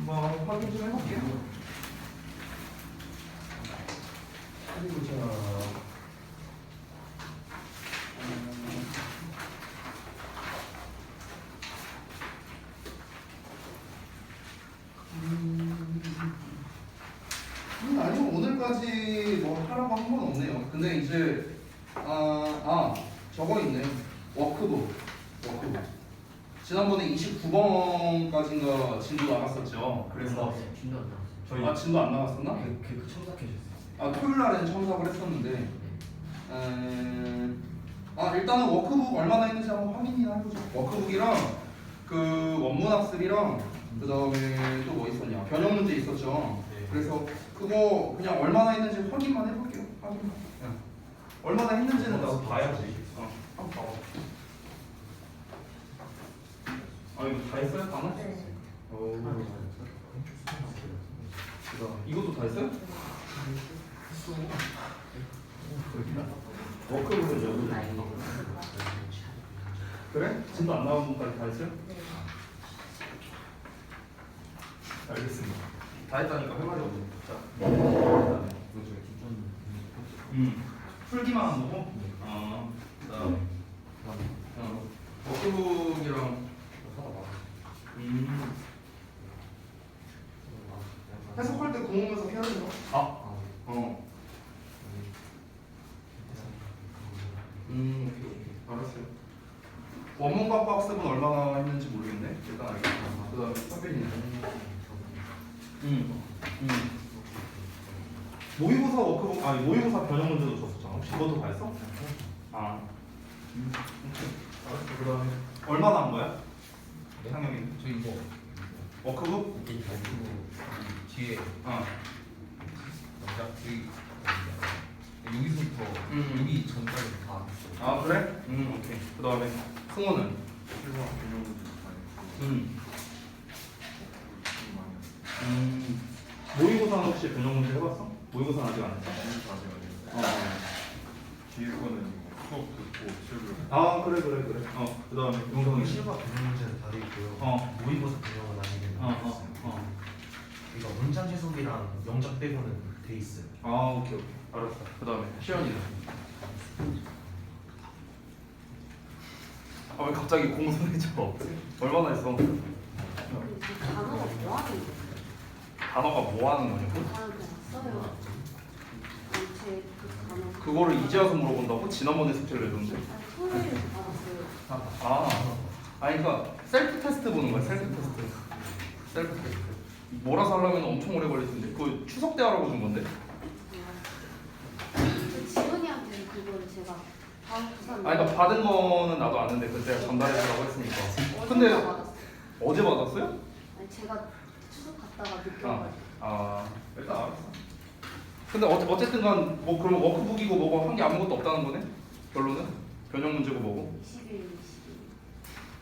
한번 확인 좀 해볼게요. 어디 보자. 아니요, 오늘까지 뭐 하라고 한 건 없네요. 근데 이제 저거 있네. 워크북. 지난번에 29번까지인가 진도 나갔었죠. 그래서 진도 안 나왔어요. 저희 진도 안 나갔었나? 그 첨삭해주세요. 토요일 날에는 첨삭을 했었는데 일단은 워크북 얼마나 했는지 한번 확인이나 해보죠. 워크북이랑 그 원문학습이랑 그 다음에 또 뭐 있었냐, 변형 문제 있었죠. 그래서 그거 그냥 얼마나 했는지 확인만 해볼게요. 확인만. 얼마나 했는지는 나도 봐야지. 한번 봐봐. 이거 다 했어요? 다 맞? 네. 이것도 다 했어요? 워크북은 그래? 진도 안 나온 분까지 다 했어요? 알겠습니다. 다 했다니까 할 말이 없네. 자, 풀기만 한 거고. 그다음에 워크북이랑 해석할 때 구멍에서 해야 되나? 오케이. 알았어요. 원문과 학습은 얼마나 했는지 모르겠네. 일단 알겠습니다. 그다음에 선배님. 모의고사 워크북, 모의고사 변형 문제도 줬었잖아. 혹시 그것도 다 했어? 알았어. 그다음에 얼마나 한 거야? 상혁이. 저 이거 워크북? 이게 발표 뒤에 여기서부터 여기 전까지 다 했어요. 그래? 오케이. 그다음에 승호는? 모의고사는 혹시 변형 문제 해봤어? 모의고사는 아직 안 했어? 뒤에 거는 수업 듣고 실습. 그래. 그다음에 용성이. 실과 변형 문제는 다 돼 있고요. 모의고사 변형은 아니겠네요. 그러니까 문장 해석이랑 영작 빼고는 돼 있어요. 오케이. 알았어. 그다음에 시연이는? 왜 갑자기 공손해져? 얼마나 했어? 단어가 뭐 하는 거예요? 단어가 뭐 하는 거냐고? 단어 그냥 써요. 제그 단어. 그거를 이제 와서 물어본다고? 지난번에 숙제를 내줬는데. 토요일에 받았어요. 그러니까 셀프 테스트 보는 거야. 셀프 테스트. 몰아서 하려면 엄청 오래 걸릴 텐데. 그거 추석 때 하라고 준 건데. 그 지훈이한테는 그거를 제가 다음 부산. 그러니까 받은 거는 나도 아는데 그때 전달해주라고 했으니까. 근데 받았어요. 어제 받았어요? 아니, 제가 추석 갔다가 늦게 와가지고. 일단 알았어. 근데 어쨌든간 뭐 그럼 워크북이고 뭐고 한 게 아무것도 없다는 거네? 결론은? 변형 문제고 뭐고? 21,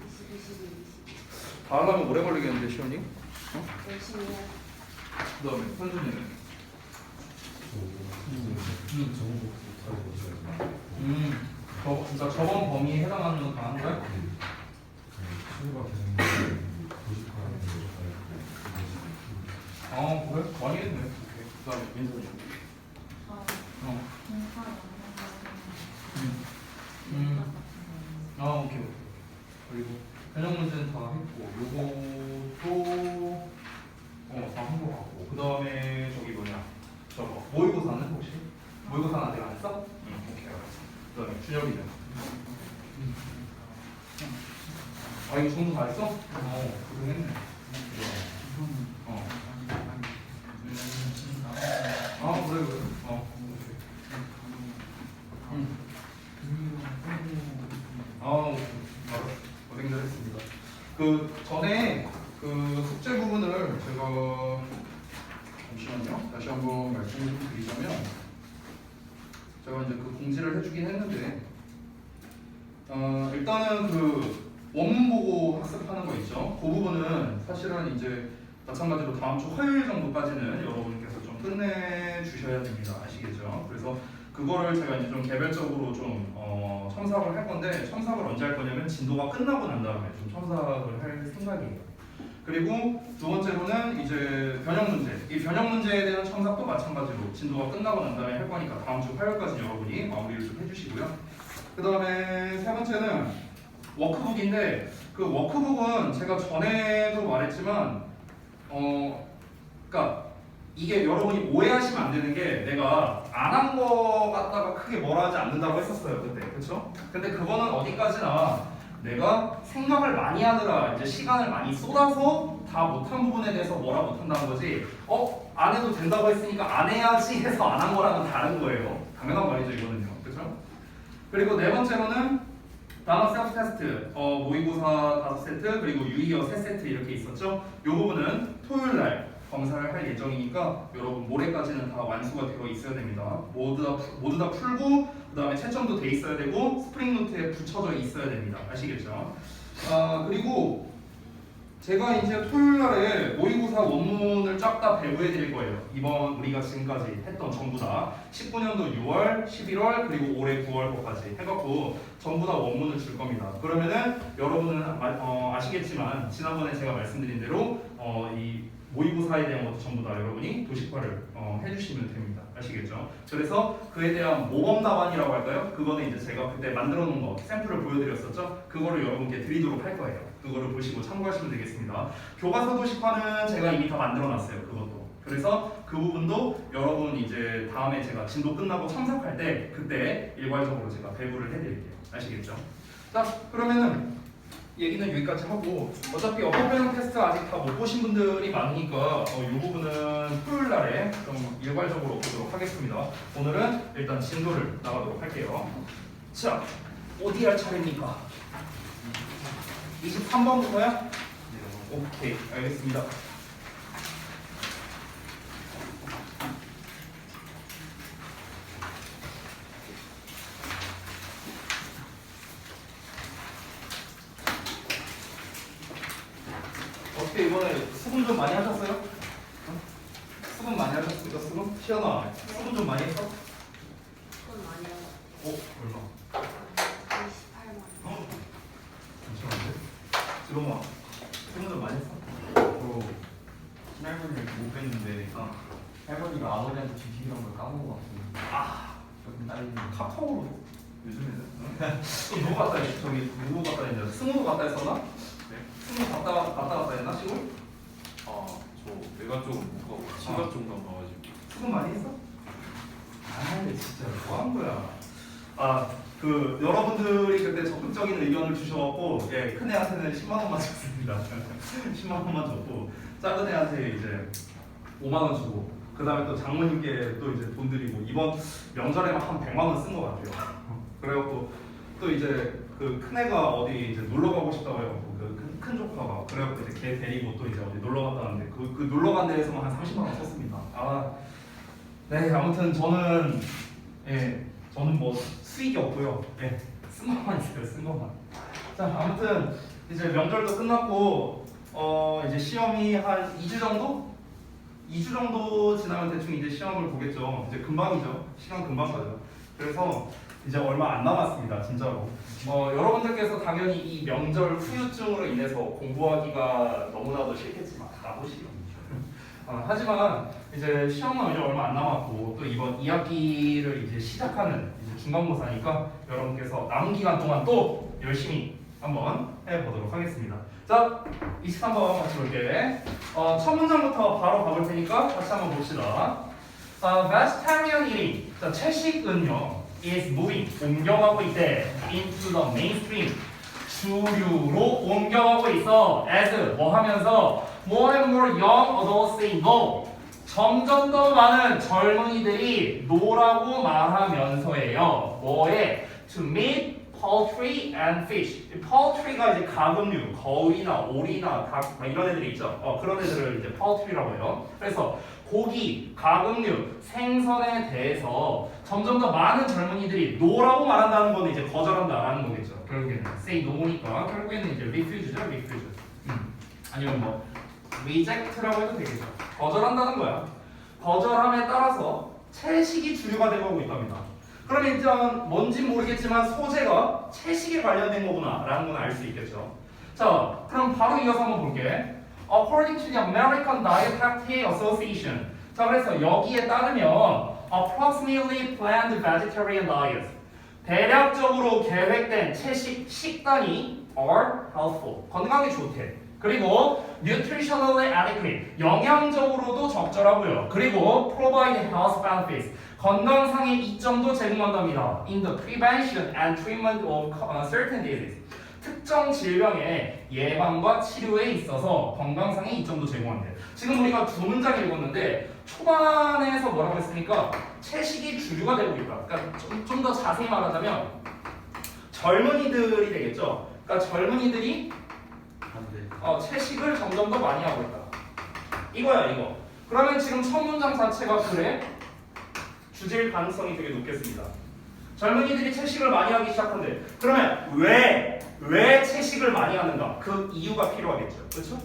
22. 다 하려면 오래 걸리겠는데 시연이? 열심히 해요. 그 다음에 현준이는? 그러니까 저번 범위에 해당하는 건 다 한 거야? 그래? 많이 했네. 오케이. 그 다음에 민선이. 오케이. 그리고 변형 문제는 다 했고, 요것도 다 한 거 같고. 그 다음에 저기 뭐냐? 저거 모의고사는 혹시? 모의고사는 아직 안 했어? 오케이, 알았어. 그 다음에 준혁이는? 이거 정도 다 했어? 고생했네. 그래. 알았어. 고생들 했습니다. 그 전에 그 숙제 부분을 제가 잠시만요. 다시 한번 말씀을 좀 드리자면, 제가 이제 그 공지를 해주긴 했는데, 일단은 그 원문 보고 학습하는 거 있죠. 그 부분은 사실은 이제 마찬가지로 다음 주 화요일 정도까지는 여러분께서 좀 끝내 주셔야 됩니다. 아시겠죠? 그래서 그거를 제가 이제 좀 개별적으로 좀 첨삭을 할 건데, 첨삭을 언제 할 거냐면 진도가 끝나고 난 다음에 좀 첨삭을 할 생각이에요. 그리고 두 번째로는 이제 변형 문제. 이 변형 문제에 대한 첨삭도 마찬가지로 진도가 끝나고 난 다음에 할 거니까 다음 주 화요일까지 여러분이 마무리를 좀 해주시고요. 그 다음에 세 번째는 워크북인데 그 워크북은 제가 전에도 말했지만 그러니까 이게 여러분이 오해하시면 안 되는 게 내가 안 한 거 갖다가 크게 뭐라 하지 않는다고 했었어요 그때, 그렇죠? 근데 그거는 어디까지나 내가 생각을 많이 하느라 이제 시간을 많이 쏟아서 다 못한 부분에 대해서 뭐라 못한다는 거지. 안 해도 된다고 했으니까 안 해야지 해서 안 한 거랑은 다른 거예요. 당연한 말이죠 이거는요, 그렇죠? 그리고 네 번째로는 단어 셀프 테스트, 모의고사 5세트 그리고 유의어 3세트 이렇게 있었죠. 이 부분은 토요일 날 검사를 할 예정이니까 여러분 모레까지는 다 완수가 되어 있어야 됩니다. 모두 다 풀고 그 다음에 채점도 돼 있어야 되고 스프링 노트에 붙여져 있어야 됩니다. 아시겠죠? 그리고 제가 이제 토요일 날에 모의고사 원문을 쫙 다 배부해 드릴 거예요. 이번 우리가 지금까지 했던 전부 다 19년도 6월, 11월 그리고 올해 9월 거까지 해갖고 전부 다 원문을 줄 겁니다. 그러면은 여러분은 아시겠지만 지난번에 제가 말씀드린 대로 이 모의고사에 대한 것도 전부 다 여러분이 도식화를 해주시면 됩니다. 아시겠죠? 그래서 그에 대한 모범 답안이라고 할까요? 그거는 이제 제가 그때 만들어 놓은 거 샘플을 보여드렸었죠? 그거를 여러분께 드리도록 할 거예요. 그거를 보시고 참고하시면 되겠습니다. 교과서 도식화는 제가 이미 다 만들어 놨어요. 그것도. 그래서 그 부분도 여러분 이제 다음에 제가 진도 끝나고 참석할 때 그때 일괄적으로 제가 배부를 해드릴게요. 아시겠죠? 자, 그러면은 얘기는 여기까지 하고 어차피 어법 변형 테스트 아직 다 못 보신 분들이 많으니까 이 부분은 토요일 날에 좀 일괄적으로 보도록 하겠습니다. 오늘은 일단 진도를 나가도록 할게요. 자, 어디 할 차례입니까? 23번부터요? 오케이, 알겠습니다. 어떻게 이번에 수금 좀 많이 하셨어요? 수금 많이 하셨습니까? 수금? 시연아, 수금 좀 많이 했어? 그건 아니에요. 얼마? 28만. 잠시만요. 지금아, 수금 좀 많이 했어? 할머니를 못 뵀는데 할머니가 아버지한테 주시던 걸 까먹은 것 같습니다. 조금 딸리는 카카오로 요즘에는 또 누구 갔다 했지? 저기 누구 갔다 했냐? 승우도 갔다 했었나? 네? 승우 갔다 했나 시골? 저 내가 좀 못 가고 친가 쪽만 가가지고 수금 많이 했어? 아, 진짜 뭐한 거야? 그 여러분들이 그때 적극적인 의견을 주셔갖고 큰 애한테는 10만 원만 줬습니다. 10만 원만 줬고 작은 애한테 이제 5만 원 주고 그 다음에 또 장모님께 또 이제 돈 드리고 이번 명절에만 한 100만 원 쓴 것 같아요. 그래갖고 또 이제 그 큰 애가 어디 이제 놀러 가고 싶다고 해갖고 큰 조카가 그래갖고 이제 걔 데리고 또 이제 어디 놀러 갔다는데 그 놀러 간 데에서만 한 30만 원 썼습니다. 네, 아무튼 저는 저는 뭐 수익이 없고요. 쓴 것만 있어요, 쓴 것만. 자, 아무튼 이제 명절도 끝났고 이제 시험이 한 2주 정도? 2주 정도 지나면 대충 이제 시험을 보겠죠. 이제 금방이죠. 시간 금방 가죠. 그래서 이제 얼마 안 남았습니다, 진짜로. 여러분들께서 당연히 이 명절 후유증으로 인해서 공부하기가 너무나도 싫겠지만 나도 싫어. 하지만 이제 시험은 이제 얼마 안 남았고 또 이번 2학기를 이제 시작하는 이제 중간고사니까 여러분께서 남은 기간 동안 또 열심히 한번 해보도록 하겠습니다. 자, 23번 같이 볼게. 첫 문장부터 바로 가볼 테니까 같이 한번 봅시다. vegetarian eating. 자, 채식은요 is moving 옮겨가고 있대 into the mainstream 주류로 옮겨가고 있어 as 뭐 하면서 more and more young adults say no 점점 더 많은 젊은이들이 no라고 말하면서예요. 뭐에? to meat, poultry and fish. poultry가 이제 가금류, 거위나 오리나 닭 이런 애들이 있죠. 그런 애들을 이제 poultry라고 해요. 그래서 고기, 가금류, 생선에 대해서 점점 더 많은 젊은이들이 no라고 말한다는 건 이제 거절한다라는 거겠죠. 결국에는 say no니까 결국에는 이제 refuse죠, refuse. 아니면 뭐 reject라고 해도 되겠죠. 거절한다는 거야. 거절함에 따라서 채식이 주류가 되고 있답니다. 그럼 일단 뭔지 모르겠지만 소재가 채식에 관련된 거구나 라는 건 알 수 있겠죠. 자, 그럼 바로 이어서 한번 볼게. according to the American Dietary Association. 자, 그래서 여기에 따르면 approximately planned vegetarian diet. 대략적으로 계획된 채식 식단이 are healthful. 건강에 좋대. 그리고 nutritionally adequate. 영양적으로도 적절하고요. 그리고 provide health benefits. 건강상의 이점도 제공한답니다. In the prevention and treatment of certain diseases. 특정 질병의 예방과 치료에 있어서 건강상의 이점도 제공한대. 지금 우리가 두 문장 읽었는데 초반에서 뭐라고 했습니까? 채식이 주류가 되고 있다. 그러니까 좀 더 자세히 말하자면 젊은이들이 되겠죠. 그러니까 젊은이들이 채식을 점점 더 많이 하고 있다. 이거야 이거. 그러면 지금 첫 문장 자체가 그래? 주제일 가능성이 되게 높겠습니다. 젊은이들이 채식을 많이 하기 시작한대. 그러면 왜 채식을 많이 하는가? 그 이유가 필요하겠죠. 그렇죠?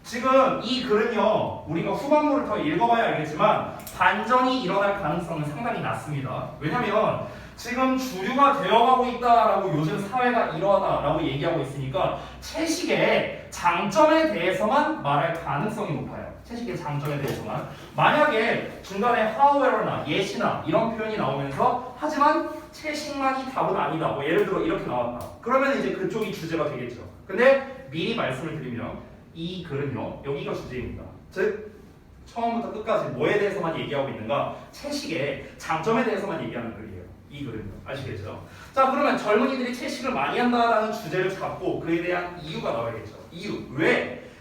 지금 이 글은요, 우리가 후반부를 더 읽어봐야 알겠지만 반전이 일어날 가능성은 상당히 낮습니다. 왜냐면 지금 주류가 되어가고 있다라고 요즘 사회가 이러하다라고 얘기하고 있으니까 채식의 장점에 대해서만 말할 가능성이 높아요. 채식의 장점에 대해서만. 만약에 중간에 however나 yet이나 이런 표현이 나오면서 하지만 채식만이 답은 아니다. 뭐 예를 들어 이렇게 나왔다. 그러면 이제 그쪽이 주제가 되겠죠. 근데 미리 말씀을 드리면 이 글은요, 여기가 주제입니다. 즉 처음부터 끝까지 뭐에 대해서만 얘기하고 있는가? 채식의 장점에 대해서만 얘기하는 글이에요. 이 글은요. 아시겠죠? 자, 그러면 젊은이들이 채식을 많이 한다라는 주제를 잡고 그에 대한 이유가 나와야겠죠. 이유.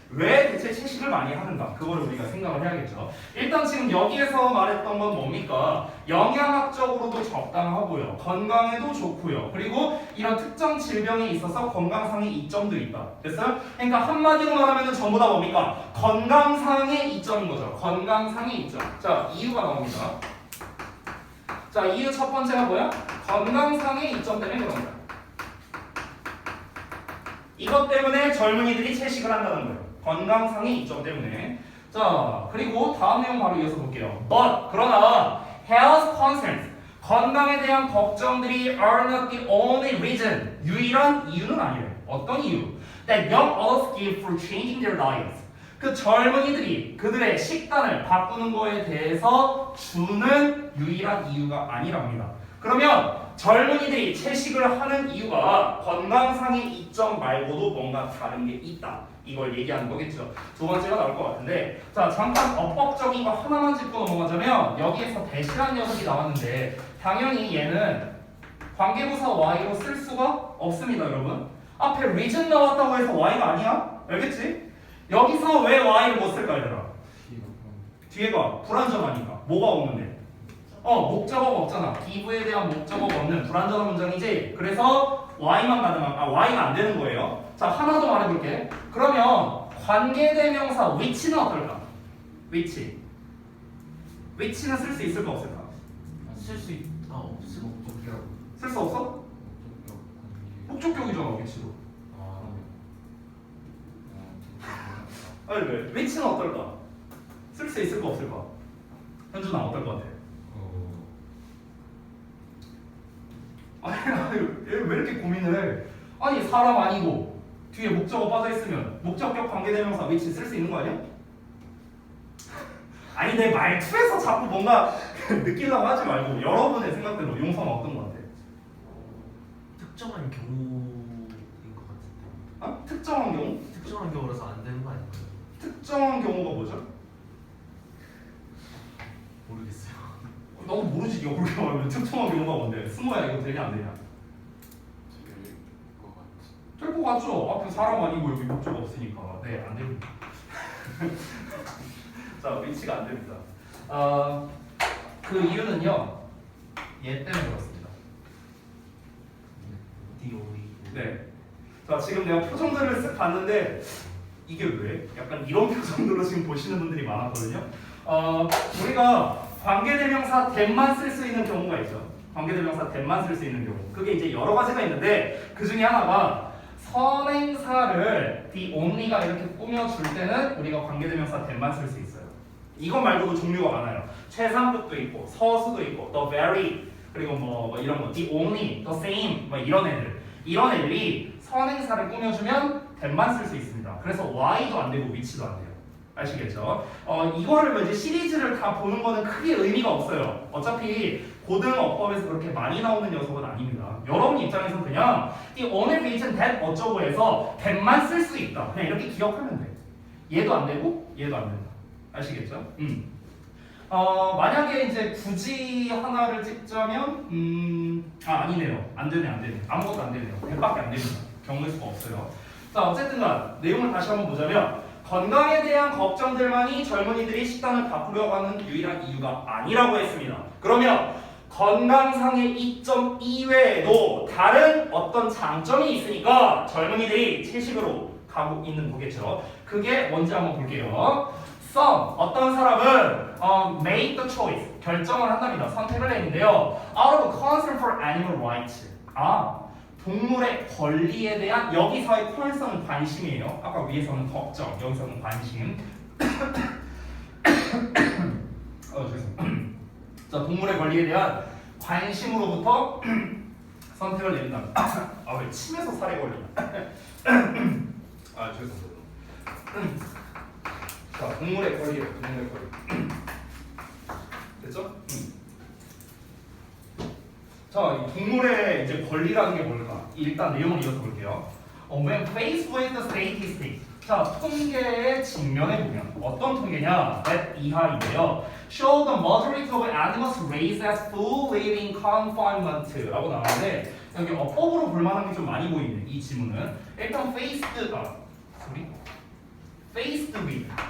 왜 대체 채식을 많이 하는가? 그거를 우리가 생각을 해야겠죠. 일단 지금 여기에서 말했던 건 뭡니까? 영양학적으로도 적당하고요. 건강에도 좋고요. 그리고 이런 특정 질병에 있어서 건강상의 이점도 있다. 됐어요? 그러니까 한마디로 말하면 전부 다 뭡니까? 건강상의 이점인 거죠. 건강상의 이점. 자, 이유가 나옵니다. 자, 이유 첫 번째가 뭐야? 건강상의 이점 때문에 그런 거야. 이것 때문에 젊은이들이 채식을 한다는 거예요. 건강상의 이점 때문에. 자, 그리고 다음 내용 바로 이어서 볼게요. But 그러나 health concerns 건강에 대한 걱정들이 are not the only reason 유일한 이유는 아니래요. 어떤 이유? That young adults give for changing their diets. 그 젊은이들이 그들의 식단을 바꾸는 거에 대해서 주는 유일한 이유가 아니랍니다. 그러면 젊은이들이 채식을 하는 이유가 건강상의 이점 말고도 뭔가 다른 게 있다. 이걸 얘기하는 거겠죠. 두 번째가 나올 것 같은데, 자, 잠깐 어법적인 거 하나만 짚고 넘어가자면 여기에서 대시란 녀석이 나왔는데 당연히 얘는 관계부사 Y로 쓸 수가 없습니다, 여러분. 앞에 reason 나왔다고 해서 Y가 아니야? 알겠지? 여기서 왜 Y를 못 쓸까, 얘들아? 뒤에가 불완전하니까. 뭐가 없는데? 목적어가 없잖아. give에 대한 목적어가 없는 불완전한 문장이지. 그래서 Y만 가능한, Y가 안 되는 거예요. 자, 하나 더 말해볼게. 그러면 관계대명사 which는 어떨까? which는 쓸 수 있을까 없을까? 쓸 수 쓸 수 없어? 목적격이잖아, which도. 아니 왜? which는 어떨까? 쓸 수 있을까 없을까? 현준아 어떨 것 같아? 아니 왜 이렇게 고민을 해? 아니 사람 아니고 뒤에 목적어 빠져있으면 목적격 관계대명사 which 쓸 수 있는 거 아니야? 아니 내 말투에서 자꾸 뭔가 느끼려고 하지 말고 여러분의 생각대로 용서는 어떤 거 같아? 특정한 경우인 것 같은데. 특정한 경우? 특정한 경우라서 안 되는 거 아닐까요? 특정한 경우가 뭐죠? 모르겠어요. 너도 모르지 이거 그렇게 말하면 특정한 경우가 뭔데? 승호야 이거 되냐 안 되냐? 될 것 같죠? 앞에 사람 아니고 여기 목적어 없으니까 네 안 됩니다. 자 위치가 안 됩니다. 그 이유는요 얘 때문에 그렇습니다. 네. 자 지금 내가 표정들을 쓱 봤는데 이게 왜? 약간 이런 표정으로 지금 보시는 분들이 많았거든요. 우리가 관계대명사 that만 쓸 수 있는 경우가 있죠. 관계대명사 that만 쓸 수 있는 경우. 그게 이제 여러 가지가 있는데 그 중에 하나가 선행사를 the only가 이렇게 꾸며줄 때는 우리가 관계대명사 that만 쓸 수 있어요. 이것 말고도 종류가 많아요. 최상급도 있고 서수도 있고 the very 그리고 뭐 이런 거 the only, the same 뭐 이런 애들이 선행사를 꾸며주면 that만 쓸 수 있습니다. 그래서 why도 안 되고 which도 안 돼요. 아시겠죠? 이거를 뭐 이제 시리즈를 다 보는 거는 크게 의미가 없어요. 어차피 고등어법에서 그렇게 많이 나오는 녀석은 아닙니다. 여러분 입장에서는 그냥 이 only, which, and that 어쩌고 해서 that만 쓸 수 있다. 그냥 이렇게 기억하면 돼. 얘도 안 되고 얘도 안 된다. 아시겠죠? 만약에 이제 굳이 하나를 찍자면 아니네요. 안 되네. 아무것도 안 되네요. 100밖에 안 됩니다. 경우의 수가 없어요. 자, 어쨌든간 내용을 다시 한번 보자면 건강에 대한 걱정들만이 젊은이들이 식단을 바꾸려고 하는 유일한 이유가 아니라고 했습니다. 그러면 건강상의 이점 이외에도 다른 어떤 장점이 있으니까 젊은이들이 채식으로 가고 있는 거겠죠. 그게 뭔지 한번 볼게요. Some, 어떤 사람은 made the choice, 결정을 한답니다. 선택을 했는데요. Out of concern for animal rights. 동물의 권리에 대한 여기서의 concern은 관심이에요. 아까 위에서는 걱정, 여기서는 관심. 죄송합니다. 자, 동물의 권리에 대한 관심으로부터 선택을 낸다. 왜 침에서 살에 걸리나? 죄송합니다. 자, 동물의 권리예요. 동물의 권리. 됐죠? 자, 이 동물의 이제 권리라는 게 뭘까? 일단 내용을 이어서 볼게요. When faced with the statistics, 자, 통계에 직면해 보면 어떤 통계냐? that 이하인데요. Show the majority of animals raised as full living confinement라고 나오는데 여기 어법으로 볼만한 게 좀 많이 보이네. 이 지문은 일단 faced with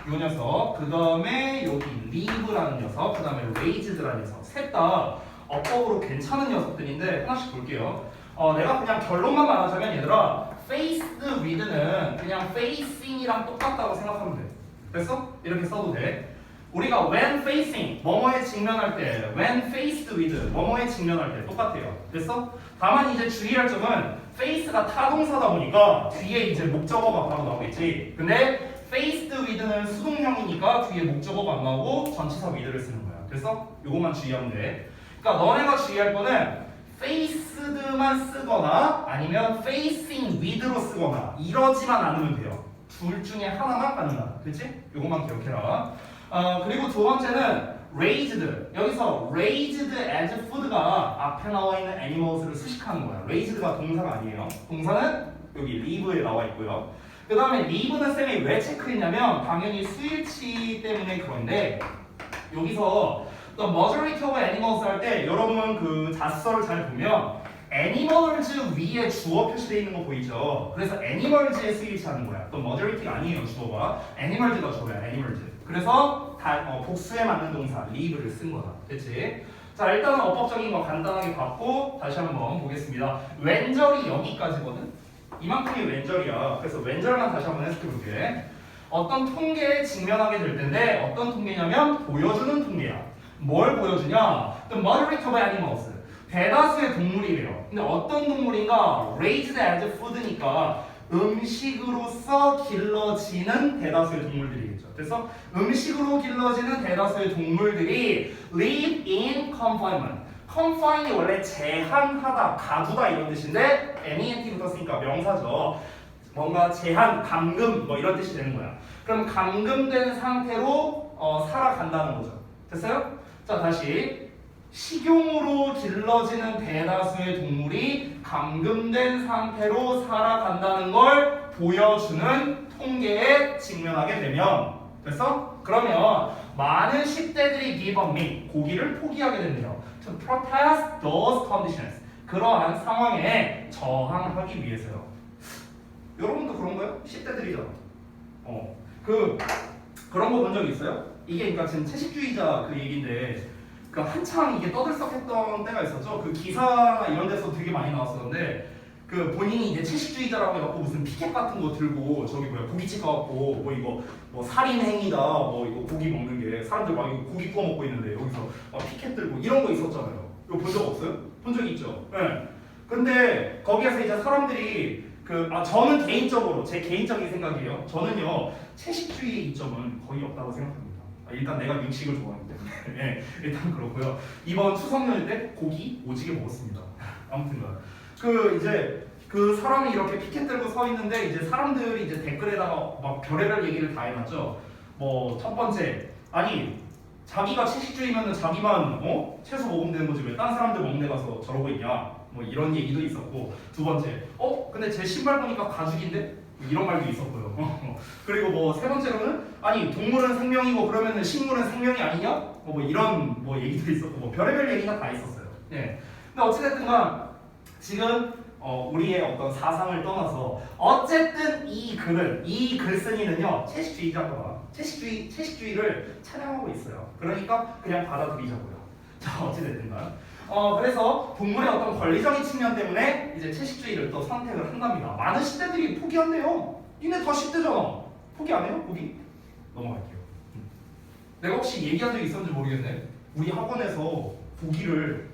요 녀석, 그 다음에 여기 live라는 녀석, 그 다음에 raised라는 녀석 셋 다 어법으로 괜찮은 녀석들인데 하나씩 볼게요. 내가 그냥 결론만 말하자면 얘들아 faced with는 그냥 facing이랑 똑같다고 생각하면 돼. 됐어? 이렇게 써도 돼. 우리가 when facing 뭐뭐에 직면할 때 when faced with 뭐뭐에 직면할 때 똑같아요. 됐어? 다만 이제 주의할 점은 face가 타동사다 보니까 뒤에 이제 목적어가 바로 나오겠지. 근데 faced with는 수동형이니까 뒤에 목적어가 안 나오고 전치사 with를 쓰는 거야. 됐어? 요것만 주의하면 돼. 그러니까 너네가 주의할 거는 faced만 쓰거나 아니면 facing with로 쓰거나 이러지만 않으면 돼요. 둘 중에 하나만 가능하다. 그치? 요것만 기억해라. 그리고 두 번째는 raised. 여기서 raised as food가 앞에 나와 있는 animals를 수식하는 거야. raised가 동사가 아니에요. 동사는 여기 live에 나와 있고요. 그 다음에 live는 쌤이 왜 체크했냐면 당연히 수일치 때문에 그런데 여기서 The majority of animals 할 때 여러분 그 자수서를 잘 보면 animals 위에 주어 표시되어 있는 거 보이죠? 그래서 animals에 수일치하는 거야. 또 majority가 아니에요 주어가. animals가 주어야 animals. 그래서 복수에 맞는 동사 live를 쓴 거다. 됐지? 자 일단은 어법적인 거 간단하게 봤고 다시 한번 보겠습니다. 왼절이 여기까지거든? 이만큼이 왼절이야. 그래서 왼절만 다시 한번 해석해 볼게. 어떤 통계에 직면하게 될 텐데 어떤 통계냐면 보여주는 통계야. 뭘 보여주냐? The majority of animals. 대다수의 동물이래요. 근데 어떤 동물인가? Raised as food니까 음식으로서 길러지는 대다수의 동물들이겠죠. 그래서 음식으로 길러지는 대다수의 동물들이 live in confinement. confine이 원래 제한하다, 가두다 이런 뜻인데 NENT부터 쓰니까 명사죠. 뭔가 제한, 감금 뭐 이런 뜻이 되는 거야. 그럼 감금된 상태로 살아간다는 거죠. 됐어요? 자 다시 식용으로 길러지는 대다수의 동물이 감금된 상태로 살아간다는 걸 보여주는 통계에 직면하게 되면 됐어? 그러면 많은 10대들이 give up meat, 고기를 포기하게 된대요. To protest those conditions, 그러한 상황에 저항하기 위해서요. 여러분도 그런 거요? 10대들이잖아. 그런 거 본 적 있어요? 이게 그러니까 지금 채식주의자 그 얘기인데 그 한창 이게 떠들썩했던 때가 있었죠. 그 기사나 이런 데서 되게 많이 나왔었는데 그 본인이 이제 채식주의자라고 해갖고 무슨 피켓 같은 거 들고 저기 고깃집 가갖고 뭐 이거 뭐 살인 행위다 뭐 이거 고기 먹는 게 사람들 막 이거 고기 구워 먹고 있는데 여기서 막 피켓 들고 이런 거 있었잖아요. 이거 본 적 없어요? 본 적 있죠. 네. 근데 거기에서 이제 사람들이 저는 개인적으로 제 개인적인 생각이에요. 저는요 채식주의의 이점은 거의 없다고 생각합니다. 일단 내가 육식을 좋아하기 때문에 네, 일단 그렇고요. 이번 추석 연휴 때 고기 오지게 먹었습니다. 아무튼간 이제 그 사람이 이렇게 피켓 들고 서 있는데 이제 사람들이 이제 댓글에다가 막 별의별 얘기를 다 해놨죠. 뭐 첫 번째, 아니 자기가 채식주의면은 자기만 채소 먹으면 되는 거지 왜 딴 사람들 먹는 데 가서 저러고 있냐, 뭐 이런 얘기도 있었고, 두 번째, 근데 제 신발 보니까 가죽인데? 이런 말도 있었고요. 그리고 뭐 세 번째로는 아니 동물은 생명이고 그러면은 식물은 생명이 아니냐? 뭐 이런 뭐 얘기도 있었고, 뭐 별의별 얘기가 다 있었어요. 예. 근데 어찌됐든간 지금 우리의 어떤 사상을 떠나서 어쨌든 이 글쓴이는요 채식주의자가 채식주의를 찬양하고 있어요. 그러니까 그냥 받아들이자고요. 자, 어찌됐든간 그래서 동물의 어떤 권리적인 측면 때문에 이제 채식주의를 또 선택을 한답니다. 많은 10대들이 포기한대요. 니네 다 10대잖아. 포기 안 해요? 포기? 넘어갈게요. 내가 혹시 얘기한 적이 있었는지 모르겠네. 우리 학원에서 고기를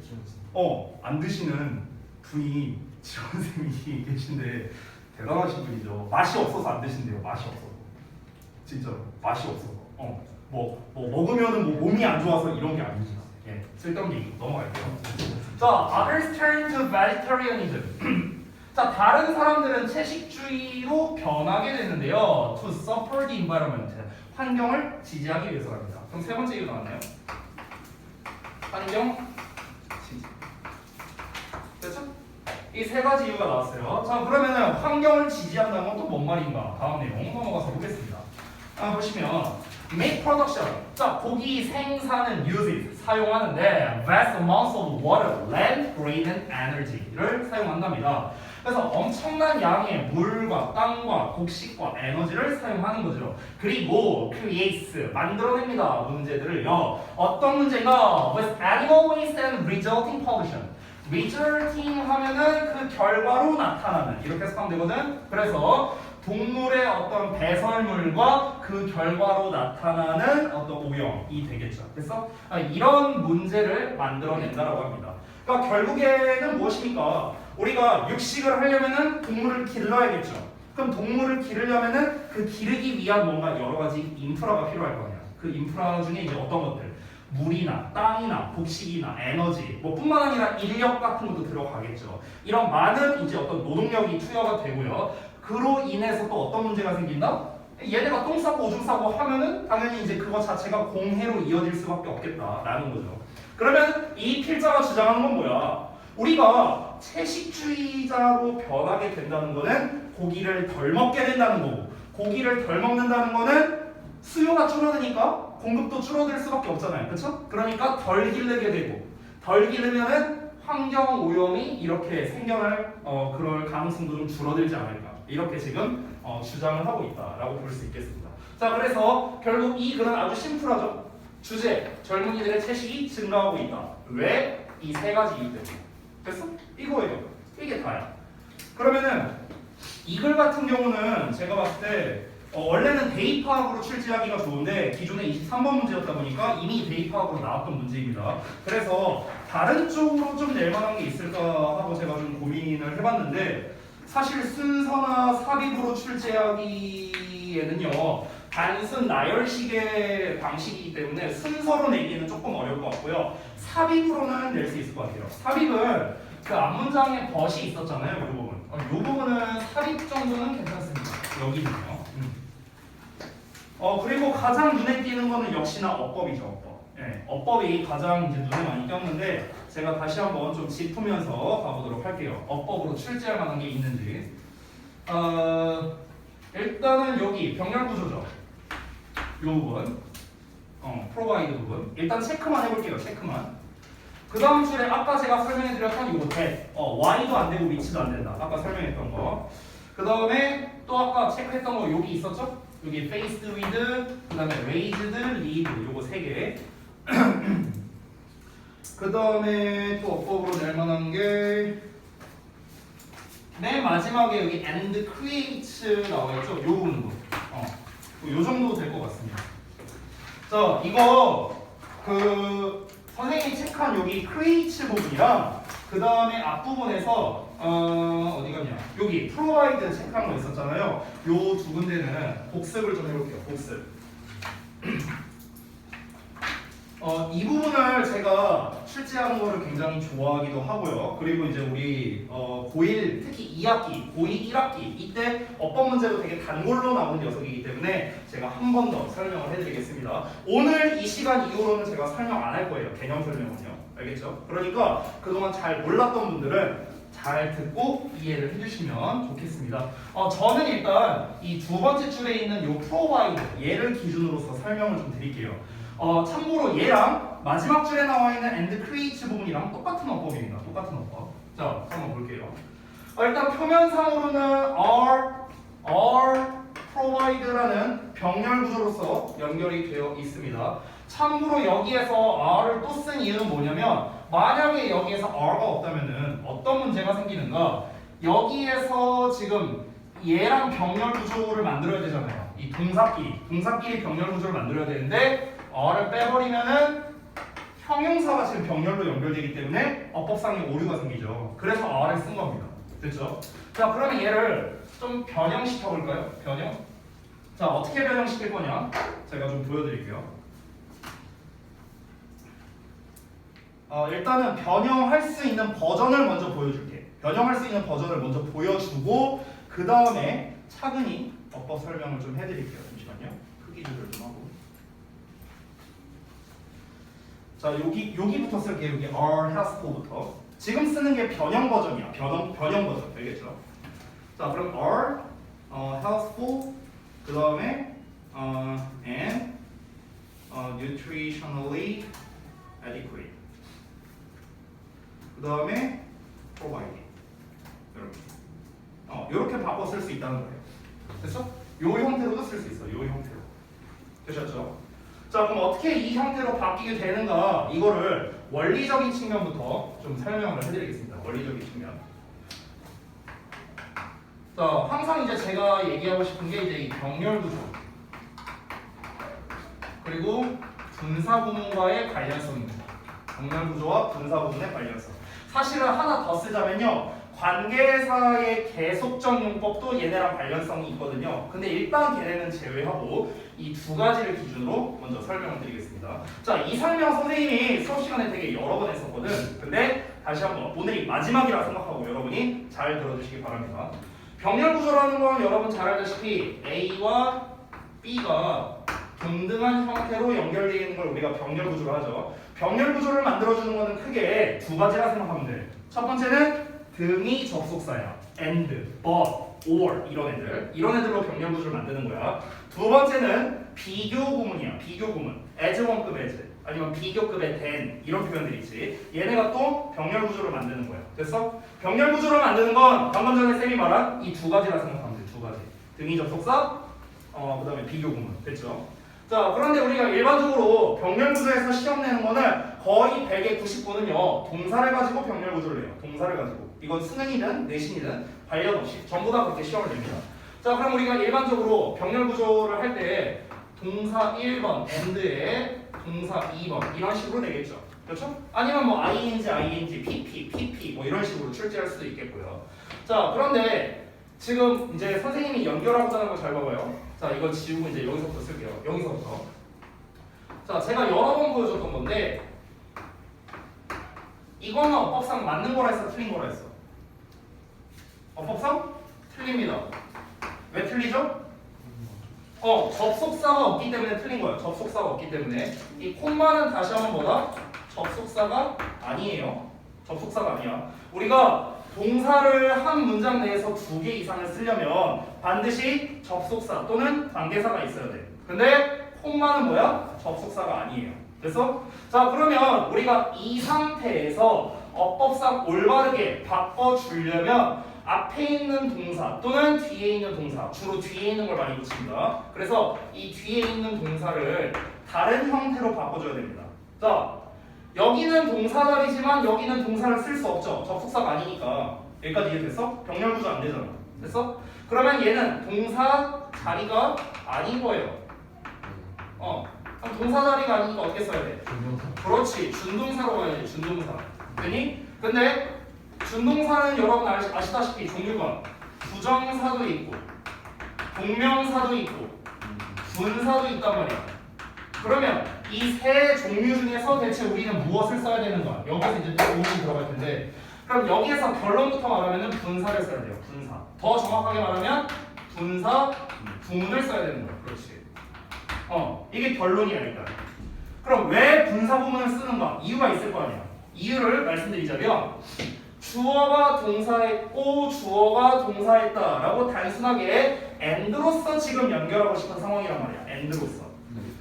안 드시는 분이 지원생이 계신데 대단하신 분이죠. 맛이 없어서 안 드신대요. 맛이 없어서. 진짜로 맛이 없어서. 뭐 먹으면은 뭐 몸이 안 좋아서 이런 게 아니지. 예, 쓸데없는 얘기 넘어갈게요. 자, others turn to vegetarianism. 자, 다른 사람들은 채식주의로 변하게 됐는데요. To support the environment. 환경을 지지하기 위해서랍니다. 그럼 세 번째 이유 나왔나요? 환경 지지. 됐죠? 이 세 가지 이유가 나왔어요. 자, 그러면은 환경을 지지한다는 건 또 뭔 말인가? 다음 내용 넘어가서 보겠습니다. 보시면 make production. 자, 고기 생산은 uses 사용하는데 vast amounts of water, land, grain, and energy를 사용한답니다. 그래서 엄청난 양의 물과 땅과 곡식과 에너지를 사용하는 거죠. 그리고 creates 만들어냅니다. 문제들을요. 어떤 문제인가? With animal waste and resulting pollution. resulting 하면은 그 결과로 나타나는, 이렇게 해석하면 되거든. 그래서 동물의 어떤 배설물과 그 결과로 나타나는 어떤 오염이 되겠죠. 그래서 이런 문제를 만들어낸다라고 합니다. 그러니까 결국에는 무엇입니까? 우리가 육식을 하려면은 동물을 길러야겠죠. 그럼 동물을 기르려면은 그 기르기 위한 뭔가 여러 가지 인프라가 필요할 거냐. 그 인프라 중에 이제 어떤 것들, 물이나 땅이나 곡식이나 에너지, 뭐 뿐만 아니라 인력 같은 것도 들어가겠죠. 이런 많은 이제 어떤 노동력이 투여가 되고요. 그로 인해서 또 어떤 문제가 생긴다? 얘네가 똥 싸고 오줌 싸고 하면은 당연히 이제 그거 자체가 공해로 이어질 수밖에 없겠다라는 거죠. 그러면 이 필자가 주장하는 건 뭐야? 우리가 채식주의자로 변하게 된다는 거는 고기를 덜 먹게 된다는 거고, 고기를 덜 먹는다는 거는 수요가 줄어드니까 공급도 줄어들 수밖에 없잖아요. 그렇죠? 그러니까 덜 기르게 되고, 덜 기르면은 환경 오염이 이렇게 생겨날 그럴 가능성도 좀 줄어들지 않을까, 이렇게 지금 주장을 하고 있다라고 볼 수 있겠습니다. 자, 그래서 결국 이 글은 아주 심플하죠. 주제, 젊은이들의 채식이 증가하고 있다. 왜? 이 세 가지 이유 때문에. 됐어? 이거예요. 이게 다야. 그러면은 이 글 같은 경우는 제가 봤을 때 원래는 대입파악으로 출제하기가 좋은데 기존에 23번 문제였다 보니까 이미 대입파악으로 나왔던 문제입니다. 그래서 다른 쪽으로 좀 낼 만한 게 있을까 하고 제가 좀 고민을 해봤는데, 사실 순서나 삽입으로 출제하기에는요 단순 나열식의 방식이기 때문에 순서로 내기는 조금 어려울 것 같고요. 삽입으로는 낼 수 있을 것 같아요. 삽입은 그 앞문장에 벗이 있었잖아요. 이 부분. 이 부분은 삽입 정도는 괜찮습니다. 여기는요. 그리고 가장 눈에 띄는 거는 역시나 어법이죠. 어법. 예, 어법이 가장 이제 눈에 많이 띄었는데 제가 다시 한번 좀 짚으면서 가보도록 할게요. 어법으로 출제할 만한 게 있는지. 일단은 여기 병렬 구조죠. 이 부분. 프로바이드 부분. 일단 체크만 해볼게요. 체크만. 그 다음 줄에 아까 제가 설명해드렸던 이거 that. y도 안 되고 위치도 안 된다. 아까 설명했던 거. 그 다음에 또 아까 체크했던 거 여기 있었죠? 여기 faced with, 그 다음에 raised, lead, 요거 세 개. 그 다음에 또 어법으로 낼 만한 게 맨 마지막에 여기 and create 나와있죠? 요 정도. 요 정도 될 것 같습니다. 자, 이거 그 선생님이 체크한 여기 create 부분이랑 그 다음에 앞부분에서 어디 갔냐? 여기 provide 체크한 거 있었잖아요. 요 두 군데는 복습을 좀 해볼게요. 복습. 이 부분을 제가 출제하는 거를 굉장히 좋아하기도 하고요. 그리고 이제 우리 고1 특히 2학기, 고2 1학기 이때 어법 문제도 되게 단골로 나오는 녀석이기 때문에 제가 한 번 더 설명을 해드리겠습니다. 오늘 이 시간 이후로는 제가 설명 안 할 거예요. 개념 설명은요. 알겠죠? 그러니까 그동안 잘 몰랐던 분들은 잘 듣고 이해를 해주시면 좋겠습니다. 저는 일단 이 두 번째 줄에 있는 요 provide 얘를 기준으로서 설명을 좀 드릴게요. 참고로 얘랑 마지막 줄에 나와 있는 and create 부분이랑 똑같은 어법입니다. 똑같은 어법. 자, 한번 볼게요. 일단 표면상으로는 are provide라는 병렬 구조로서 연결이 되어 있습니다. 참고로 여기에서 R을 또 쓴 이유는 뭐냐면 만약에 여기에서 R가 없다면은 어떤 문제가 생기는가? 여기에서 지금 얘랑 병렬 구조를 만들어야 되잖아요. 이 동사끼리 병렬 구조를 만들어야 되는데 R을 빼버리면은 형용사가 지금 병렬로 연결되기 때문에 어법상의 오류가 생기죠. 그래서 R을 쓴 겁니다. 됐죠? 자, 그러면 얘를 좀 변형시켜 볼까요? 변형. 자, 어떻게 변형시킬 거냐? 제가 좀 보여드릴게요. 일단은 변형할 수 있는 버전을 먼저 보여줄게. 변형할 수 있는 버전을 먼저 보여주고 그 다음에 차근히 어법 설명을 좀 해드릴게요. 잠시만요. 크기 조절 좀 하고. 자, 여기부터 쓸게요. 여기 are has to부터. 지금 쓰는 게 변형 버전이야. 변형 버전. 알겠죠? 자, 그럼 are has to 그 다음에 and nutritionally adequate. 그 다음에 provide. 이렇게 바꿔 쓸 수 있다는 거예요. 됐어? 요 형태로도 쓸 수 있어. 요 형태로. 되셨죠? 자, 그럼 어떻게 이 형태로 바뀌게 되는가? 이거를 원리적인 측면부터 좀 설명을 해드리겠습니다. 원리적인 측면. 자, 항상 이제 제가 얘기하고 싶은 게 이제 이 병렬 구조 그리고 분사 구문과의 관련성입니다. 병렬 구조와 분사 구문의 관련성. 사실은 하나 더 쓰자면요. 관계사의 계속적 용법도 얘네랑 관련성이 있거든요. 근데 일단 걔네는 제외하고 이 두 가지를 기준으로 먼저 설명을 드리겠습니다. 자, 이 설명 선생님이 수업 시간에 되게 여러 번 했었거든. 근데 다시 한번 오늘이 마지막이라 생각하고 여러분이 잘 들어주시기 바랍니다. 병렬 구조라는 건 여러분 잘 알다시피 A와 B가 동등한 형태로 연결되어 있는 걸 우리가 병렬 구조로 하죠. 병렬 구조를 만들어주는 거는 크게 두 가지라 생각하면 돼. 첫 번째는 등이 접속사야. and, but, or 이런 애들로 병렬 구조를 만드는 거야. 두 번째는 비교 구문이야. 비교 구문. as 원급 as 아니면 비교급의 than 이런 표현들이 있지. 얘네가 또 병렬 구조를 만드는 거야. 됐어? 병렬 구조를 만드는 건 방금 전에 쌤이 말한 이 두 가지라 생각하면 돼. 두 가지. 등이 접속사, 그 다음에 비교 구문. 됐죠? 자, 그런데 우리가 일반적으로 병렬 구조에서 시험 내는 거는 거의 100의 99는요 동사를 가지고 병렬 구조를 해요. 동사를 가지고. 이건 수능이든 내신이든 관련 없이 전부 다 그렇게 시험을 냅니다. 자, 그럼 우리가 일반적으로 병렬 구조를 할 때 동사 1번 and에 동사 2번 이런 식으로 되겠죠. 그렇죠? 아니면 뭐 ing, pp 뭐 이런 식으로 출제할 수도 있겠고요. 자, 그런데 지금 이제 선생님이 연결하고자 하는 거 잘 봐봐요. 자, 이거 지우고 이제 여기서부터 쓸게요. 여기서부터. 자, 제가 여러 번 보여줬던 건데 이거는 어법상 맞는 거라 했어, 틀린 거라 했어? 어법상 틀립니다. 왜 틀리죠? 접속사가 없기 때문에 틀린 거예요. 접속사가 없기 때문에 이 콤마는 다시 한번 뭐다? 접속사가 아니에요. 접속사가 아니야. 우리가 동사를 한 문장 내에서 2개 이상을 쓰려면 반드시 접속사 또는 관계사가 있어야 돼. 근데 콤마는 뭐야? 접속사가 아니에요. 됐어? 자, 그러면 우리가 이 상태에서 어법상 올바르게 바꿔주려면 앞에 있는 동사 또는 뒤에 있는 동사, 주로 뒤에 있는 걸 많이 붙입니다. 그래서 이 뒤에 있는 동사를 다른 형태로 바꿔줘야 됩니다. 자, 여기는 동사 자리지만 여기는 동사를 쓸 수 없죠. 접속사가 아니니까. 여기까지 이해됐어? 병렬 구조 안 되잖아. 됐어? 그러면 얘는 동사 자리가 아닌 거예요. 그럼 동사 자리가 아니니까 어떻게 써야 돼? 그렇지, 준동사로 가야지. 준동사. 되니? 근데 준동사는 여러분 아시다시피 종류가 부정사도 있고 동명사도 있고 분사도 있단 말이야. 그러면 이 세 종류 중에서 대체 우리는 무엇을 써야 되는가? 여기서 이제 또 고민이 들어갈 텐데 그럼 여기에서 결론부터 말하면 분사를 써야 돼요. 분사. 더 정확하게 말하면 분사 구문을 써야 되는 거야. 그렇지. 이게 결론이야 일단. 그럼 왜 분사 구문을 쓰는가? 이유가 있을 거 아니야. 이유를 말씀드리자면 주어가 동사했고 주어가 동사했다라고 단순하게 and로서 지금 연결하고 싶은 상황이란 말이야. and로서.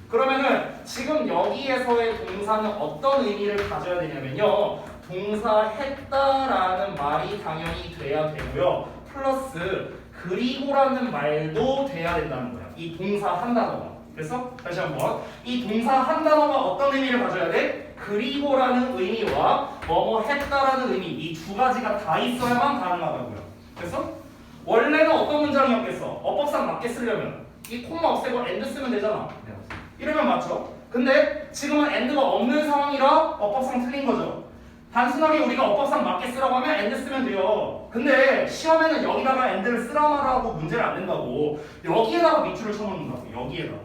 그러면은 지금 여기에서의 동사는 어떤 의미를 가져야 되냐면요. 동사했다라는 말이 당연히 돼야 되고요. 플러스 그리고라는 말도 돼야 된다는 거야. 이 동사 한 단어가. 그래서 다시 한번 이 동사 한 단어가 어떤 의미를 가져야 돼? 그리고라는 의미와 뭐뭐 했다라는 의미 이 두 가지가 다 있어야만 가능하다고요. 그래서 원래는 어떤 문장이었겠어? 어법상 맞게 쓰려면 이 콤마 없애고 and 쓰면 되잖아. 이러면 맞죠? 근데 지금은 and가 없는 상황이라 어법상 틀린 거죠. 단순하게 우리가 어법상 맞게 쓰라고 하면 and 쓰면 돼요. 근데 시험에는 여기다가 and를 쓰라고 문제를 안 낸다고. 여기에다가 밑줄을 쳐놓는다고. 여기에다가.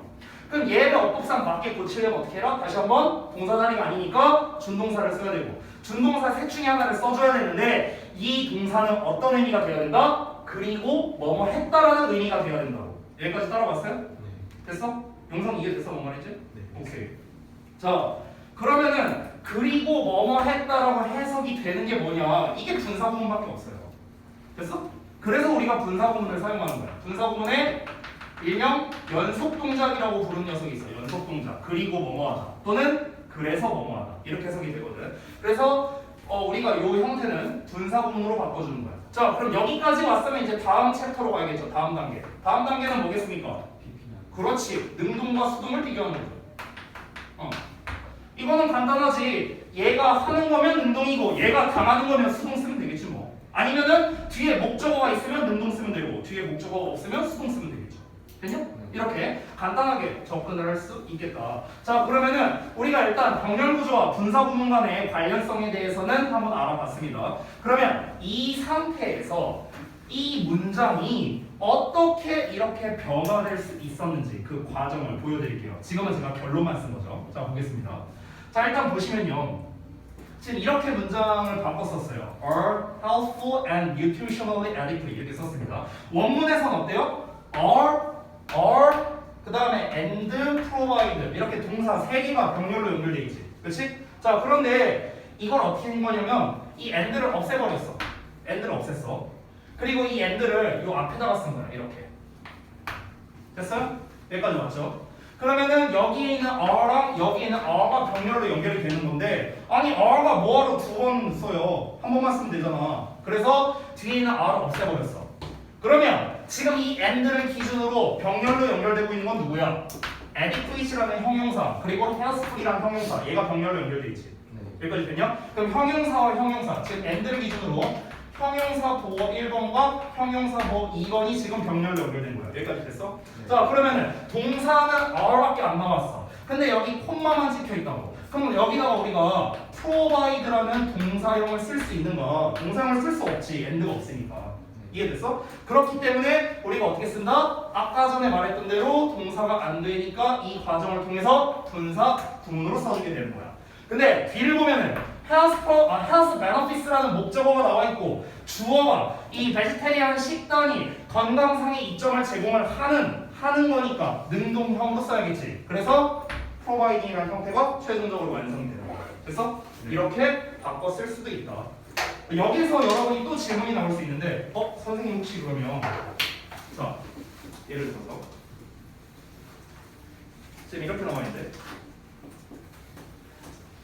그럼 얘를 어법상 맞게 고치려면 어떻게 해라? 다시 한번 동사 자리가 아니니까 준동사를 써야 되고 준동사 셋 중에 하나를 써줘야 되는데 이 동사는 어떤 의미가 돼야 된다? 그리고 뭐뭐 했다라는 의미가 돼야 된다고. 여기까지 따라갔어요? 네. 됐어? 영상 이해됐어? 뭔 말인지? 네. 오케이. 자 그러면은 그리고 뭐뭐 했다라고 해석이 되는 게 뭐냐? 이게 분사 구문밖에 없어요. 됐어? 그래서 우리가 분사 구문을 사용하는 거야. 분사 구문에 일명 연속 동작이라고 부르는 녀석이 있어. 연속 동작. 그리고 뭐뭐하다. 또는 그래서 뭐뭐하다. 이렇게 해석이 되거든. 그래서 우리가 이 형태는 분사 구문으로 바꿔주는 거야. 자, 그럼 여기까지 왔으면 이제 다음 챕터로 가야겠죠. 다음 단계. 다음 단계는 뭐겠습니까? 그렇지. 능동과 수동을 비교하는 거죠. 이거는 간단하지. 얘가 하는 거면 능동이고 얘가 당하는 거면 수동 쓰면 되겠지 뭐. 아니면은 뒤에 목적어가 있으면 능동 쓰면 되고 뒤에 목적어가 없으면 수동 쓰면 되겠죠. 됐냐? 이렇게 간단하게 접근을 할 수 있겠다. 자 그러면은 우리가 일단 병렬 구조와 분사 구문 간의 관련성에 대해서는 한번 알아봤습니다. 그러면 이 상태에서 이 문장이 어떻게 이렇게 변화될 수 있었는지 그 과정을 보여드릴게요. 지금은 제가 결론만 쓴 거죠. 자 보겠습니다. 자 일단 보시면요. 지금 이렇게 문장을 바꿨었어요. are healthful and nutritionally adequate 이렇게 썼습니다. 원문에선 어때요? are 그 다음에 and provide 이렇게 동사 3개가 병렬로 연결돼 있지. 그렇지? 자 그런데 이걸 어떻게 한 거냐면 이 and를 없애버렸어. and를 없앴어. 그리고 이 and를 요 앞에다가 쓴 거야. 이렇게. 됐어요? 여기까지 왔죠? 그러면은 여기에 있는 are랑 여기에 있는 are가 병렬로 연결이 되는 건데 아니 are가 뭐하러 두 번 써요? 한 번만 쓰면 되잖아. 그래서 뒤에 있는 are를 없애버렸어. 그러면 지금 이 and를 기준으로 병렬로 연결되고 있는 건 누구야? adequate라는 형용사 그리고 healthful이라는 형용사 얘가 병렬로 연결돼 있지. 여기까지 됐냐? 그럼 형용사와 형용사 지금 and를 기준으로 형용사 보어 1번과 형용사 보어 2번이 지금 병렬로 연결된 거야. 여기까지 됐어? 네. 자 그러면은 동사는 are밖에 안 남았어. 근데 여기 콤마만 찍혀 있다고. 그럼 여기다가 우리가 provide라는 동사형을 쓸 수 있는가? 동사형을 쓸 수 없지. and가 없으니까. 이해됐어? 그렇기 때문에 우리가 어떻게 쓴다? 아까 전에 말했던 대로 동사가 안 되니까 이 과정을 통해서 분사 구문으로 써주게 되는 거야. 근데 뒤를 보면은 health benefits라는 목적어가 나와 있고 주어가 이 베지테리안 식단이 건강상의 이점을 제공을 하는 거니까 능동형으로 써야겠지. 그래서 providing이라는 형태가 최종적으로 완성이 되는 거야. 그래서 이렇게 바꿔 쓸 수도 있다. 여기서 여러분이 또 질문이 나올 수 있는데 선생님 혹시 그러면 자 예를 들어서 지금 이렇게 나와 있는데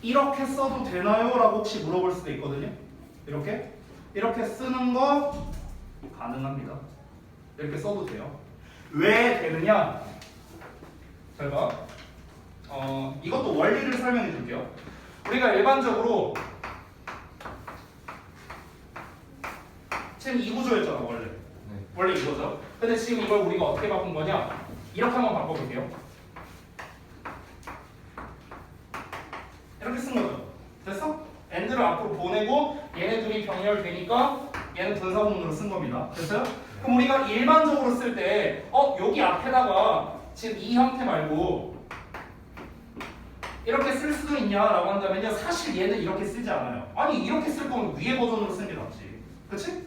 이렇게 써도 되나요? 라고 혹시 물어볼 수도 있거든요. 이렇게 쓰는 거 가능합니다. 이렇게 써도 돼요. 왜 되느냐? 잘 봐. 이것도 원리를 설명해 줄게요. 우리가 일반적으로 지금 이 구조였잖아 원래. 원래 이거죠. 근데 지금 이걸 우리가 어떻게 바꾼 거냐? 이렇게 한번 바꿔볼게요. 이렇게 쓴 거죠. 됐어? and를 앞으로 보내고 얘네 둘이 병렬되니까 얘는 분사구문으로 쓴 겁니다. 됐어요? 그럼 우리가 일반적으로 쓸 때 여기 앞에다가 지금 이 형태 말고 이렇게 쓸 수도 있냐라고 한다면요. 사실 얘는 이렇게 쓰지 않아요. 아니 이렇게 쓸 거면 위에 버전으로 쓰는 게 낫지. 그치?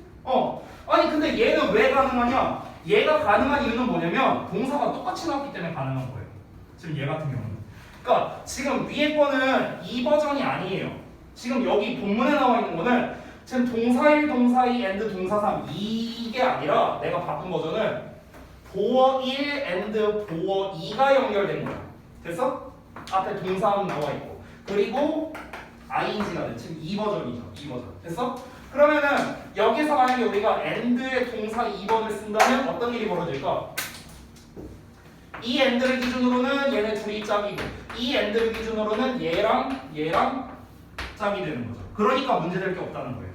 아니 근데 얘는 왜 가능하냐? 얘가 가능한 이유는 뭐냐면 동사가 똑같이 나왔기 때문에 가능한 거예요. 지금 얘 같은 경우는. 그러니까 지금 위에 거는 이 버전이 아니에요. 지금 여기 본문에 나와 있는 거는 지금 동사 1, 동사 2, and 동사 3 이게 아니라 내가 바꾼 버전은 보어 1 and 보어 2가 연결된 거야. 됐어? 앞에 동사는 나와 있고 그리고 ing가 돼. 지금 이 버전이죠. 이 버전. 됐어? 그러면은 여기서 만약에 우리가 and의 동사 2번을 쓴다면 어떤 일이 벌어질까? 이 and를 기준으로는 얘네 둘이 짝이고 이 and를 기준으로는 얘랑 짝이 되는 거죠. 그러니까 문제될 게 없다는 거예요.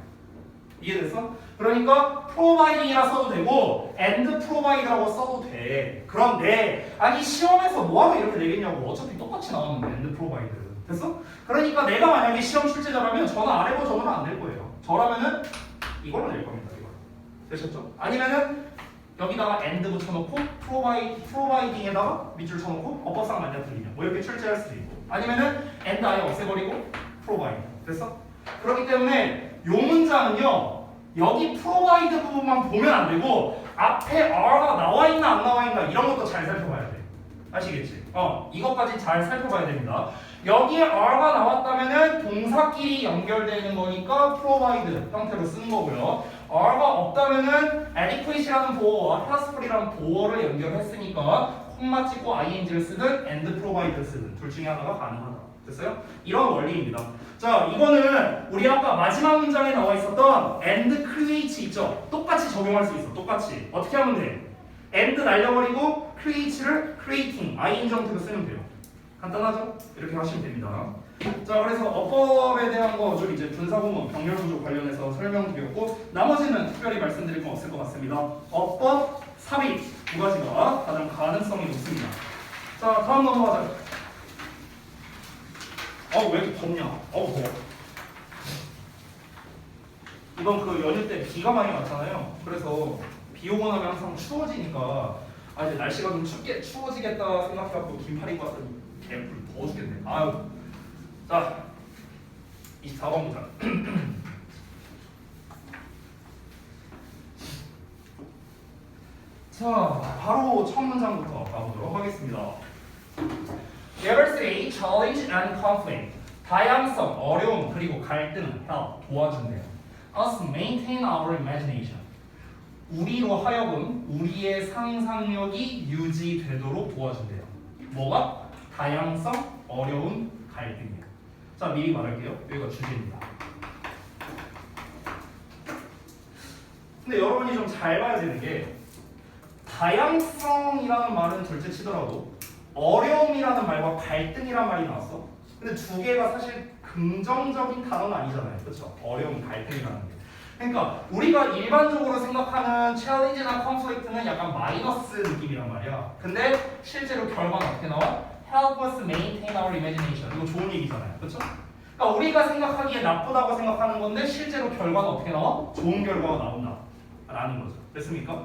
이해됐어? 그러니까 providing이라 써도 되고 and provide라고 써도 돼. 그런데 아니 시험에서 뭐하러 이렇게 내겠냐고. 어차피 똑같이 나오는데 and provide. 됐어? 그러니까 내가 만약에 시험 출제자라면 저는 아래 버전으로 안 낼 거예요. 저라면은 이걸로 낼 겁니다. 이거. 되셨죠? 아니면은 여기다가 and 붙여놓고 providing에다가 밑줄 쳐놓고 어법상 맞냐 틀리냐 뭐 이렇게 출제할 수도 있고 아니면은 and 아예 없애버리고 provide. 됐어? 그렇기 때문에 요 문장은요 여기 provide 부분만 보면 안 되고 앞에 are가 나와 있나 안 나와 있나 이런 것도 잘 살펴봐야 돼. 아시겠지? 이것까지 잘 살펴봐야 됩니다. 여기에 are가 나왔다면은 동사끼리 연결되는 거니까 provide 형태로 쓰는 거고요. are가 없다면은 adequate이라는 보어와 useful이라는 보어를 연결했으니까 콤마 찍고 ing를 쓰든 and provide를 쓰든 둘 중에 하나가 가능하다. 됐어요? 이런 원리입니다. 자, 이거는 우리 아까 마지막 문장에 나와 있었던 and create 있죠? 똑같이 적용할 수 있어. 똑같이. 어떻게 하면 돼? and 날려버리고 create를 creating, ing 형태로 쓰면 돼요. 간단하죠? 이렇게 하시면 됩니다. 자, 그래서 어법에 대한 거 좀 이제 분사구문, 병렬구조 관련해서 설명드렸고 나머지는 특별히 말씀드릴 건 없을 것 같습니다. 어법, 삽입 두 가지가 가장 가능성이 높습니다. 자, 다음 넘어가자. 왜 이렇게 덥냐? 더워. 이번 그 연휴 때 비가 많이 왔잖아요. 그래서 비 오고 나면 항상 추워지니까 이제 날씨가 좀 추워지겠다 생각해갖고 긴팔 입고 왔더니 개뿔 더워 죽겠네. 아유. 자, 24번 보자. 자, 바로 첫 문장부터 가보도록 하겠습니다. Diversity, challenge and conflict. 다양성, 어려움, 그리고 갈등은 help, 도와준대요. Us maintain our imagination. 우리로 하여금 우리의 상상력이 유지되도록 도와준대요. 뭐가? 다양성, 어려움, 갈등이에요. 자, 미리 말할게요. 여기가 주제입니다. 근데 여러분이 좀 잘 봐야 되는 게 다양성이라는 말은 둘째 치더라도 어려움이라는 말과 갈등이란 말이 나왔어. 근데 두 개가 사실 긍정적인 단어는 아니잖아요. 그렇죠? 어려움, 갈등이라는 게. 그러니까 우리가 일반적으로 생각하는 챌린지나 컨플릭트는 약간 마이너스 느낌이란 말이야. 근데 실제로 결과는 어떻게 나와? Help us maintain our imagination. 이거 좋은 얘기잖아요. 그렇죠? 그러니까 우리가 생각하기에 나쁘다고 생각하는 건데 실제로 결과는 어떻게 나와? 좋은 결과가 나온다. 라는 거죠. 됐습니까?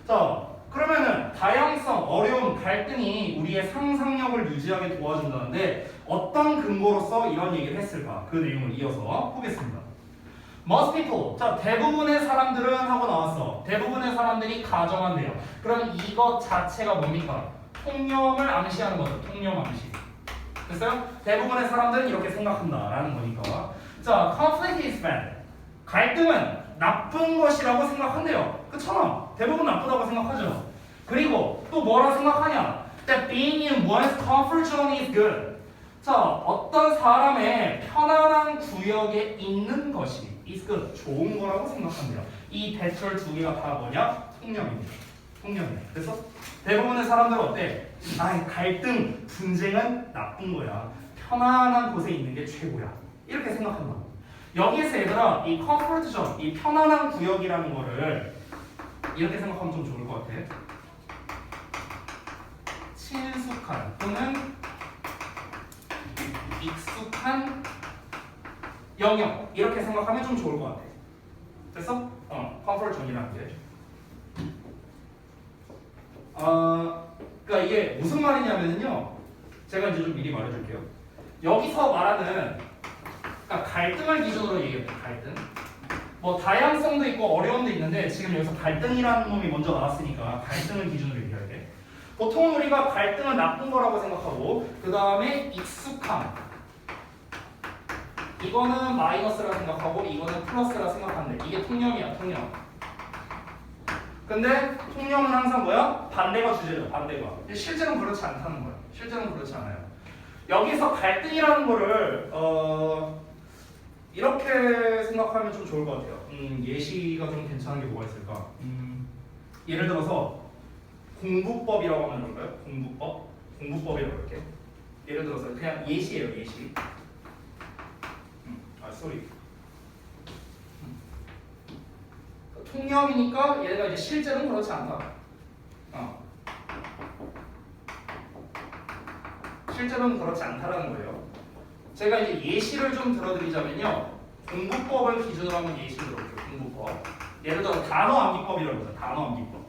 자, 그러면은 다양성, 어려움, 갈등이 우리의 상상력을 유지하게 도와준다는데 어떤 근거로서 이런 얘기를 했을까? 그 내용을 이어서 보겠습니다. Most people. 자, 대부분의 사람들은 하고 나왔어. 대부분의 사람들이 가정한대요. 그럼 이것 자체가 뭡니까? 통념을 암시하는 거죠. 통념 암시. 됐어요? 대부분의 사람들은 이렇게 생각한다라는 거니까. 자, conflict is bad. 갈등은 나쁜 것이라고 생각한대요. 그렇잖아. 대부분 나쁘다고 생각하죠. 그리고 또 뭐라 생각하냐? That being in one's comfort zone is good. 자, 어떤 사람의 편안한 구역에 있는 것이 is good. 좋은 거라고 생각한대요. 이 대철 두 개가 다 뭐냐? 통념입니다. 통념이에요. 그래서 대부분의 사람들은 어때? 갈등, 분쟁은 나쁜 거야. 편안한 곳에 있는 게 최고야. 이렇게 생각한다. 여기에서 얘들아, 이 comfort zone, 이 편안한 구역이라는 거를 이렇게 생각하면 좀 좋을 것 같아. 친숙한 또는 익숙한 영역 이렇게 생각하면 좀 좋을 것 같아. 됐어? comfort zone이라는 게. 그러니까 이게 무슨 말이냐면요. 제가 이제 좀 미리 말해줄게요. 여기서 말하는 그러니까 갈등을 기준으로 얘기해요. 갈등. 뭐 다양성도 있고 어려움도 있는데 지금 여기서 갈등이라는 놈이 먼저 나왔으니까 갈등을 기준으로 얘기할게. 보통 우리가 갈등은 나쁜 거라고 생각하고 그 다음에 익숙함 이거는 마이너스라 생각하고 이거는 플러스라 생각하는데 이게 통념이야. 통념. 근데 통념은 항상 뭐야? 반대가 주제죠. 반대가. 실제로는 그렇지 않다는 거야. 실제로는 그렇지 않아요. 여기서 갈등이라는 거를 이렇게 생각하면 좀 좋을 것 같아요. 예시가 좀 괜찮은 게 뭐가 있을까? 예를 들어서 공부법이라고 하면 될까요? 공부법? 공부법이라고 할게. 예를 들어서 그냥 예시예요. 예시. 쏘리. 통념이니까 얘가 이제 실제로는 그렇지 않다. 실제로는 그렇지 않다라는 거예요. 제가 이제 예시를 좀 들어드리자면요. 공부법을 기준으로 한번 예시를 들어볼게요. 공부법. 예를 들어 단어 암기법이라고 하죠. 단어 암기법.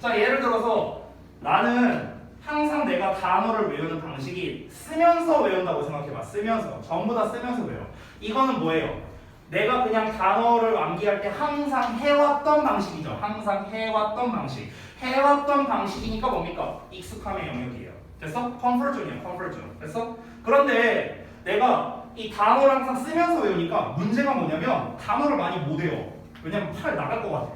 자, 예를 들어서 나는 항상 내가 단어를 외우는 방식이 쓰면서 외운다고 생각해봐. 쓰면서. 전부 다 쓰면서 외워. 이거는 뭐예요? 내가 그냥 단어를 암기할 때 항상 해왔던 방식이죠. 항상 해왔던 방식. 해왔던 방식이니까 뭡니까? 익숙함의 영역이에요. 됐어? comfort zone이야. comfort zone. 됐어? 그런데 내가 이 단어를 항상 쓰면서 외우니까 문제가 뭐냐면 단어를 많이 못 외워. 왜냐면 팔 나갈 것 같아.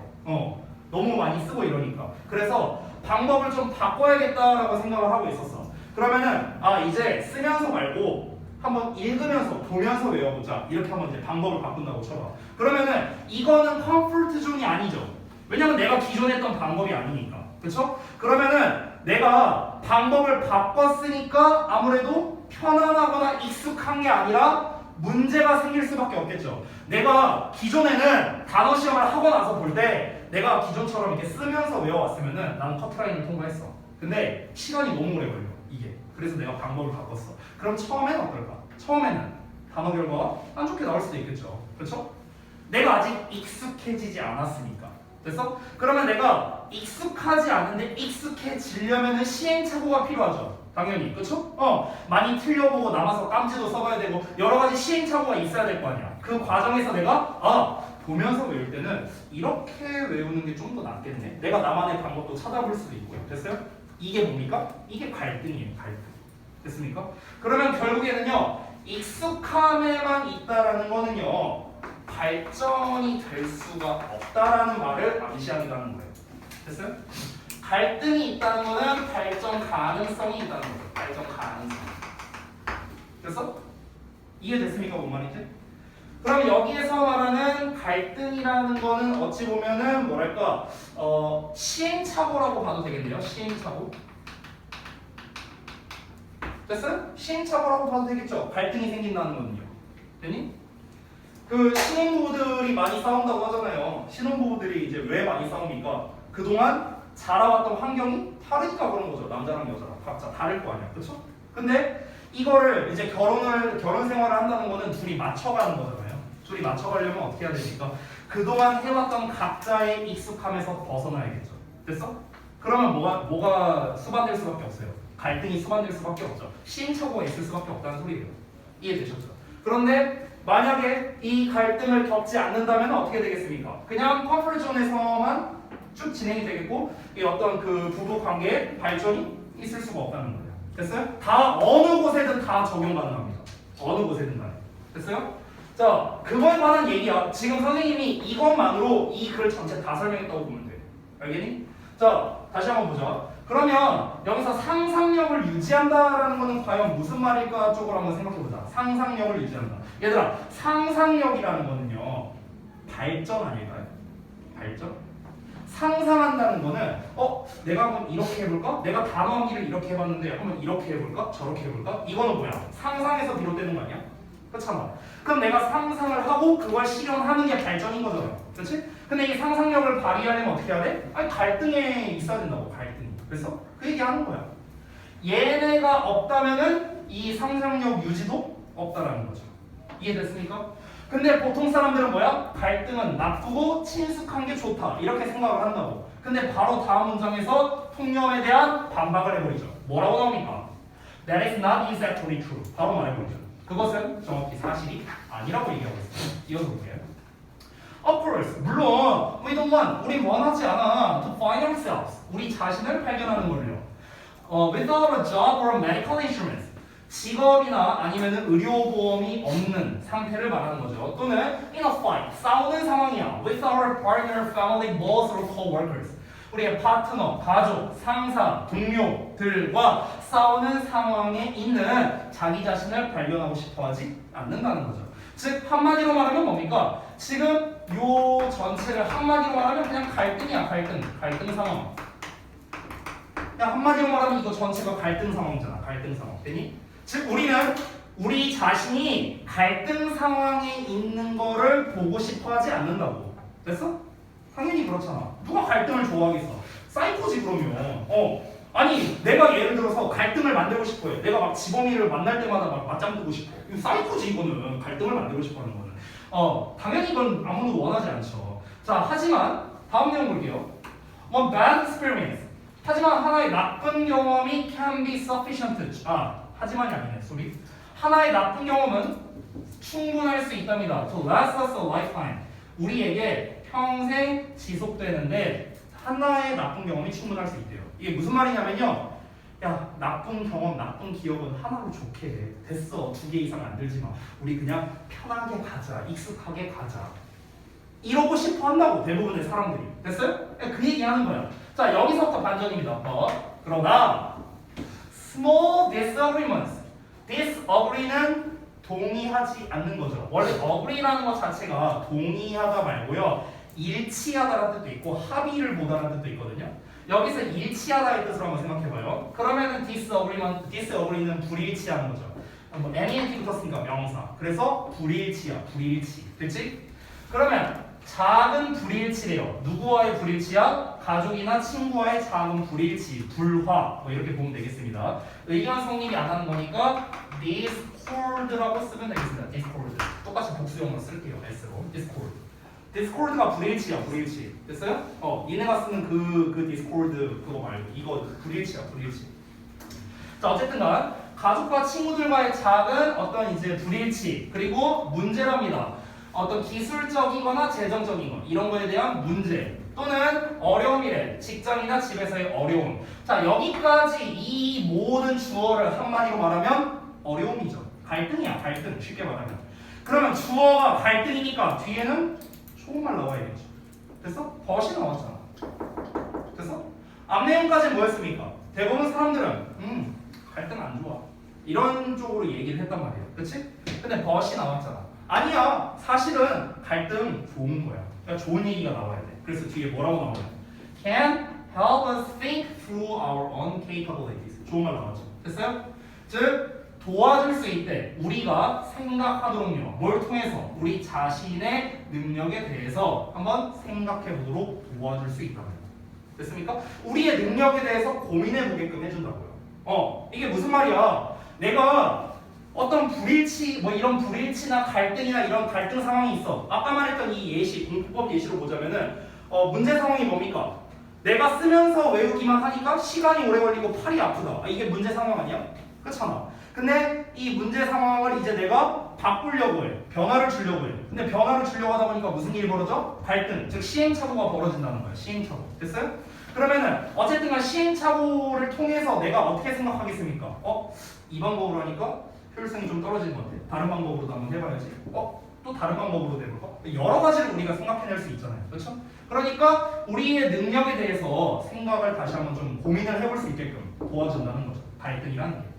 너무 많이 쓰고 이러니까. 그래서 방법을 좀 바꿔야겠다라고 생각을 하고 있었어. 그러면은 이제 쓰면서 말고 한번 읽으면서 보면서 외워보자. 이렇게 한번 이제 방법을 바꾼다고 쳐봐. 그러면은 이거는 컴포트 존이 아니죠. 왜냐면 내가 기존에 했던 방법이 아니니까. 그렇죠? 그러면은 내가 방법을 바꿨으니까 아무래도 편안하거나 익숙한 게 아니라 문제가 생길 수밖에 없겠죠. 내가 기존에는 단어 시험을 하고 나서 볼 때 내가 기존처럼 이렇게 쓰면서 외워왔으면은 나는 커트라인을 통과했어. 근데 시간이 너무 오래 걸려. 이게. 그래서 내가 방법을 바꿨어. 그럼 처음에는 어떨까? 처음에는 단어 결과가 안 좋게 나올 수도 있겠죠. 그렇죠? 내가 아직 익숙해지지 않았으니까. 됐어? 그러면 내가 익숙하지 않은데 익숙해지려면은 시행착오가 필요하죠. 당연히. 그렇죠? 많이 틀려보고 남아서 깜지도 써봐야 되고 여러 가지 시행착오가 있어야 될 거 아니야. 그 과정에서 내가 보면서 외울 때는 이렇게 외우는 게 좀 더 낫겠네. 내가 나만의 방법도 찾아볼 수도 있고요. 됐어요? 이게 뭡니까? 이게 갈등이에요. 갈등. 됐습니까? 그러면 결국에는요. 익숙함에만 있다라는 거는요. 발전이 될 수가 없다라는 말을 암시한다는 거예요. 됐어요? 갈등이 있다는 거는 발전 가능성이 있다는 거예요. 발전 가능성. 됐어? 이해됐습니까? 뭔 말인지? 그럼 여기에서 말하는 갈등이라는 거는 어찌 보면은 뭐랄까 시행착오라고 봐도 되겠네요. 시행착오. 됐어요? 시행착오라고 봐도 되겠죠. 갈등이 생긴다는 거는요. 되니? 그 신혼부부들이 많이 싸운다고 하잖아요. 신혼부부들이 이제 왜 많이 싸웁니까? 그동안 자라왔던 환경이 다르니까 그런 거죠. 남자랑 여자랑 각자 다를 거 아니야. 그렇죠? 근데 이거를 이제 결혼 생활을 한다는 거는 둘이 맞춰가는 거잖아요. 둘이 맞춰가려면 어떻게 해야 됩니까? 그동안 해왔던 각자의 익숙함에서 벗어나야겠죠. 됐어? 그러면 뭐가 수반될 수밖에 없어요. 갈등이 수반될 수밖에 없죠. 시행착오가 있을 수밖에 없다는 소리예요. 이해되셨죠? 그런데 만약에 이 갈등을 겪지 않는다면 어떻게 되겠습니까? 그냥 컴포트 존에서만 쭉 진행이 되겠고 이 어떤 그 부부 관계의 발전이 있을 수가 없다는 거예요. 됐어요? 다 어느 곳에든 다 적용 가능합니다. 어느 곳에든 간에. 됐어요? 자, 그거에 관한 얘기야. 지금 선생님이 이것만으로 이 글 전체 다 설명했다고 보면 돼. 알겠니? 자, 다시 한번 보자. 그러면 여기서 상상력을 유지한다라는 거는 과연 무슨 말일까 쪽으로 한번 생각해보자. 상상력을 유지한다. 얘들아, 상상력이라는 거는요. 발전 아닐까요? 발전? 상상한다는 거는 내가 한번 이렇게 해볼까? 내가 단어 암기를 이렇게 해봤는데 한번 이렇게 해볼까? 저렇게 해볼까? 이거는 뭐야? 상상에서 비롯되는 거 아니야? 그렇잖아. 그럼 내가 상상을 하고 그걸 실현하는 게 발전인 거잖아요. 그렇지? 근데 이 상상력을 발휘하려면 어떻게 해야 돼? 갈등에 있어야 된다고. 갈등이. 그래서 그 얘기하는 거야. 얘네가 없다면은 이 상상력 유지도 없다라는 거죠. 이해됐습니까? 근데 보통 사람들은 뭐야? 갈등은 나쁘고 친숙한 게 좋다 이렇게 생각을 한다고. 근데 바로 다음 문장에서 통념에 대한 반박을 해버리죠. 뭐라고 나옵니까? That is not exactly true. 바로 말해버리죠. 그것은 정확히 사실이 아니라고 얘기하고 있습니다. 이어서 볼게요. Of course, 물론 we don't want, 우리 원하지 않아 to find ourselves, 우리 자신을 발견하는 걸요. Without a job or medical insurance, 직업이나 아니면은 의료보험이 없는 상태를 말하는 거죠. 또는 in a fight, 싸우는 상황이야. With our partner, family, boss, or co-workers. 우리의 파트너, 가족, 상사, 동료들과 싸우는 상황에 있는 자기 자신을 발견하고 싶어하지 않는다는 거죠. 즉 한마디로 말하면 뭡니까? 지금 요 전체를 한마디로 말하면 그냥 갈등이야. 갈등 상황. 그냥 한마디로 말하면 이거 전체가 갈등 상황이잖아. 갈등 상황. 되니? 즉 우리는 우리 자신이 갈등 상황에 있는 거를 보고 싶어하지 않는다고. 됐어? 당연히 그렇잖아. 누가 갈등을 좋아하겠어? 사이코지 그러면. 아니 내가 예를 들어서 갈등을 만들고 싶어요. 내가 막 지범이를 만날 때마다 막 맞짱 뜨고 싶어. 이거 사이코지 이거는. 갈등을 만들고 싶어하는 거는. 당연히 이건 아무도 원하지 않죠. 자 하지만 다음 내용 볼게요. One bad experience. 하지만 하나의 나쁜 경험이 can be sufficient. 하지만이 아니네. 소리. 하나의 나쁜 경험은 충분할 수 있답니다. To last us a lifetime. 우리에게 평생 지속되는데 하나의 나쁜 경험이 충분할 수 있대요. 이게 무슨 말이냐면요. 야 나쁜 경험, 나쁜 기억은 하나로 좋게 해. 됐어. 2개 이상 안 들지 마. 우리 그냥 편하게 가자. 익숙하게 가자. 이러고 싶어 한다고 대부분의 사람들이. 됐어요? 그 얘기하는 거야. 자 여기서부터 반전입니다. 그러나 small disagreements. disagree는 동의하지 않는 거죠. 원래 agree라는 것 자체가 동의하다 말고요. 일치하다라는 뜻도 있고 합의를 보다라는 뜻도 있거든요. 여기서 일치하다의 뜻으로 한번 생각해봐요. 그러면은 disagree는 불일치하는 거죠. 뭐 NENT 붙었으니까 명사. 그래서 불일치야. 불일치. 됐지? 그러면 작은 불일치래요. 누구와의 불일치야? 가족이나 친구와의 작은 불일치, 불화. 뭐 이렇게 보면 되겠습니다. 의견 성립이 안 하는 거니까 discord라고 쓰면 되겠습니다. discord. 똑같이 복수형으로 쓸게요. S로. discord. discord가 불일치야. 불일치. 됐어요? 얘네가 쓰는 그 discord 그거 말고 이거 불일치야. 불일치. 자 어쨌든간 가족과 친구들과의 작은 어떤 이제 불일치 그리고 문제랍니다. 어떤 기술적이거나 재정적인 것 이런 거에 대한 문제 또는 어려움이래. 직장이나 집에서의 어려움. 자 여기까지 이 모든 주어를 한마디로 말하면 어려움이죠. 갈등이야. 갈등. 쉽게 말하면. 그러면 주어가 갈등이니까 뒤에는 조금만 나와야겠죠. 됐어? 벗이 나왔잖아. 됐어? 앞 내용까지는 뭐였습니까? 대부분 사람들은 갈등 안 좋아. 이런 쪽으로 얘기를 했단 말이에요. 그치? 근데 벗이 나왔잖아. 아니야. 사실은 갈등 좋은 거야. 그러니까 좋은 얘기가 나와야 돼. 그래서 뒤에 뭐라고 나오냐? Can help us think through our own capabilities. 좋은 말 나왔죠. 됐어요? 즉 도와줄 수 있대. 우리가 생각하도록요. 뭘 통해서? 우리 자신의 능력에 대해서 한번 생각해 보도록 도와줄 수 있다고요. 됐습니까? 우리의 능력에 대해서 고민해 보게끔 해준다고요. 이게 무슨 말이야? 내가 어떤 불일치, 뭐 이런 불일치나 갈등이나 이런 갈등 상황이 있어. 아까 말했던 이 예시, 공부법 예시로 보자면은 문제 상황이 뭡니까? 내가 쓰면서 외우기만 하니까 시간이 오래 걸리고 팔이 아프다. 이게 문제 상황 아니야? 그렇잖아. 근데 이 문제 상황을 이제 내가 바꾸려고 해. 변화를 주려고 해. 근데 변화를 주려고 하다 보니까 무슨 일이 벌어져? 갈등, 즉 시행착오가 벌어진다는 거야. 시행착오. 됐어요? 그러면은 어쨌든 간 시행착오를 통해서 내가 어떻게 생각하겠습니까? 이 방법으로 하니까 효율성이 좀 떨어지는 것 같아. 다른 방법으로도 한번 해봐야지. 또 다른 방법으로 해볼까? 여러 가지를 우리가 생각해낼 수 있잖아요. 그렇죠? 그러니까 우리의 능력에 대해서 생각을 다시 한번 좀 고민을 해볼 수 있게끔 도와준다는 거죠. 갈등이라는 게.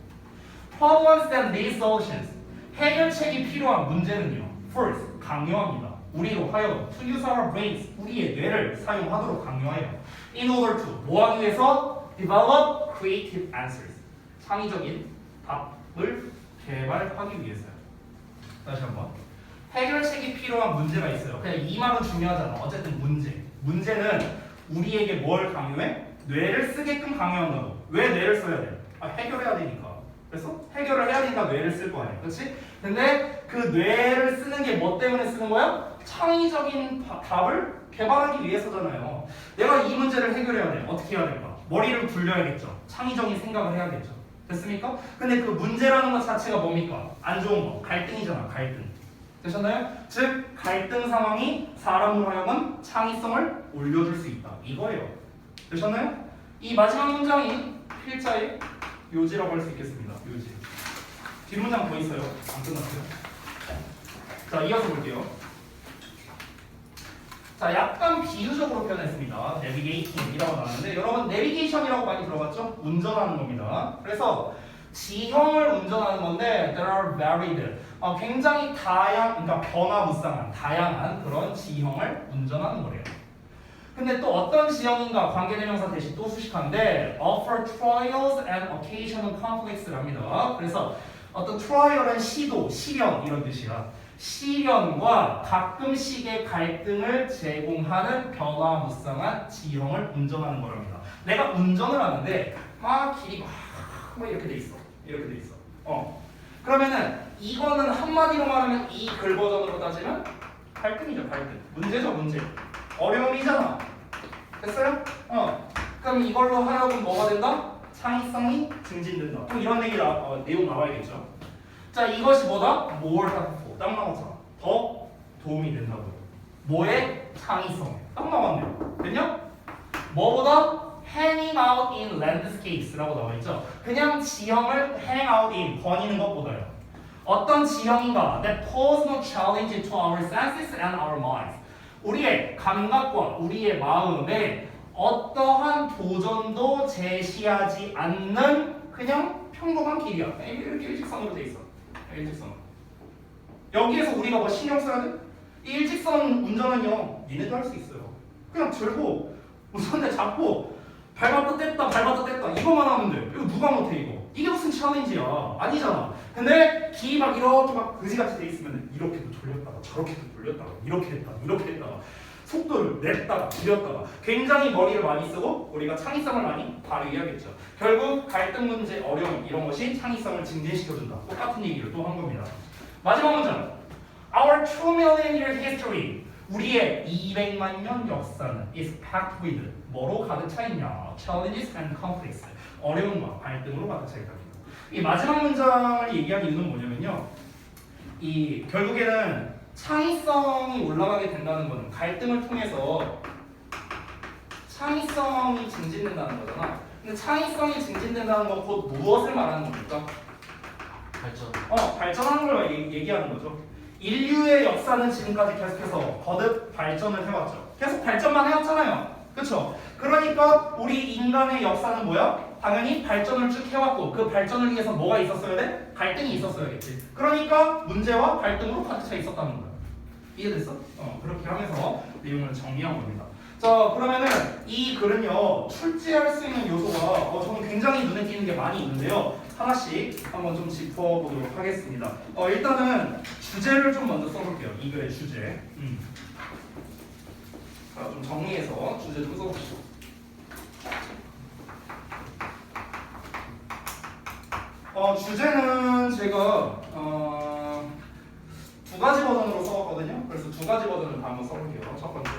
Problems that need solutions. 해결책이 필요한 문제는요. First, 강요합니다. 우리로 하여 to use our brains. 우리의 뇌를 사용하도록 강요해요. In order to. 뭐 하기 위해서? Develop creative answers. 창의적인 답을 개발하기 위해서요. 다시 한번. 해결책이 필요한 문제가 있어요. 그냥 이 말은 중요하잖아. 어쨌든 문제. 문제는 우리에게 뭘 강요해? 뇌를 쓰게끔 강요한다고. 왜 뇌를 써야 돼? 해결해야 되니까. 그래서 해결을 해야 되니까 뇌를 쓸 거 아니야. 그렇지? 근데 그 뇌를 쓰는 게 뭐 때문에 쓰는 거야? 창의적인 답을 개발하기 위해서잖아요. 내가 이 문제를 해결해야 돼. 어떻게 해야 될까? 머리를 굴려야겠죠. 창의적인 생각을 해야겠죠. 됐습니까? 근데 그 문제라는 것 자체가 뭡니까? 안 좋은 거. 갈등이잖아. 갈등. 되셨나요? 즉 갈등 상황이 사람으로 하여금 창의성을 올려줄 수 있다. 이거예요. 되셨나요? 이 마지막 문장이 필자의 요지라고 할 수 있겠습니다. 요지. 뒷문장 더 있어요. 안 끝났어요. 자, 이어서 볼게요. 자, 약간 비유적으로 표현했습니다. 내비게이팅이라고 나왔는데 여러분 내비게이션이라고 많이 들어봤죠? 운전하는 겁니다. 그래서 지형을 운전하는 건데 there are varied 굉장히 그러니까 변화무쌍한 다양한 그런 지형을 운전하는 거래요. 근데 또 어떤 지형인가 관계대명사 대신 또 수식하는데 offer trials and occasional conflicts랍니다. 그래서 어떤 trial은 시도, 시련 이런 뜻이야. 시련과 가끔씩의 갈등을 제공하는 변화무쌍한 지형을 운전하는 거랍니다. 내가 운전을 하는데 길이 막 이렇게 돼 있어. 이렇게 돼 있어. 그러면은 이거는 한마디로 말하면 이 글 버전으로 따지면 갈등이죠, 갈등. 문제죠, 문제. 어려움이잖아. 됐어요? 그럼 이걸로 하여금 뭐가 된다? 창의성이 증진된다. 또 이런 얘기 내용 나와야겠죠. 자, 이것이 뭐다? more helpful. 딱 나왔잖아. 더 도움이 된다고요. 뭐에? 창의성에. 딱 나왔네요. 됐냐? 뭐보다? hanging out in landscapes라고 나와있죠. 그냥 지형을 hang out in, 거니는 것보다요. 어떤 지형인가? That pose no challenge to our senses and our minds. 우리의 감각과 우리의 마음에 어떠한 도전도 제시하지 않는 그냥 평범한 길이야. 이렇게 일직선으로 돼 있어. 일직선. 여기에서 우리가 뭐 신경 써야 돼? 이 일직선 운전은요, 니네도 할 수 있어요. 그냥 들고 운전대 잡고 밟았다 뗐다 이거만 하면 돼. 이거 누가 못해 이거? 이게 무슨 챌린지야? 아니잖아. 근데 기 막 이렇게 막 그지같이 돼 있으면 이렇게도 돌렸다가 저렇게도 돌렸다가 이렇게 했다가 속도를 냈다가 줄였다가 굉장히 머리를 많이 쓰고 우리가 창의성을 많이 발휘해야겠죠. 결국 갈등 문제, 어려움 이런 것이 창의성을 증진시켜준다. 똑같은 얘기를 또 한 겁니다. 마지막 문장. Our 2 million year history. 우리의 200만 년 역사는 is packed with 뭐로 가득 차 있냐? Challenges and conflicts. 어려움과 갈등으로 가득 차 있다. 이 마지막 문장을 얘기한 이유는 뭐냐면요. 이 결국에는 창의성이 올라가게 된다는 것은 갈등을 통해서 창의성이 증진된다는 거잖아. 근데 창의성이 증진된다는 건 곧 무엇을 말하는 겁니까? 발전. 발전하는 걸 얘기하는 거죠. 인류의 역사는 지금까지 계속해서 거듭 발전을 해왔죠. 계속 발전만 해왔잖아요. 그렇죠? 그러니까 우리 인간의 역사는 뭐야? 당연히 발전을 쭉 해왔고 그 발전을 위해서 뭐가 있었어야 돼? 갈등이 있었어야겠지. 그러니까 문제와 갈등으로 가득 차 있었다는 거야. 이해됐어? 그렇게 하면서 내용을 정리한 겁니다. 자, 그러면은 이 글은요 출제할 수 있는 요소가 저는 굉장히 눈에 띄는 게 많이 있는데요. 하나씩 한번 좀 짚어보도록 하겠습니다. 일단은 주제를 좀 먼저 써볼게요. 이 글의 주제. 자, 좀 정리해서 주제 좀 써봅시다. 주제는 제가 두 가지 버전으로 써봤거든요. 그래서 두 가지 버전을 다 한번 써볼게요. 첫 번째.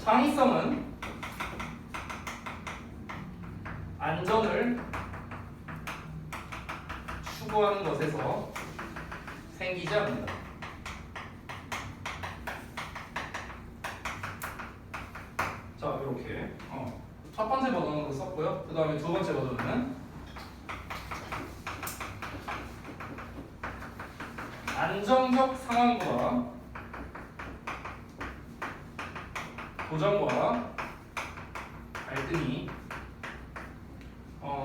창의성은 안전을 추구하는 것에서 생기지 않는다. 자, 이렇게 첫 번째 버전으로 썼고요. 그 다음에 두 번째 버전은 안정적 상황과 도전과 갈등이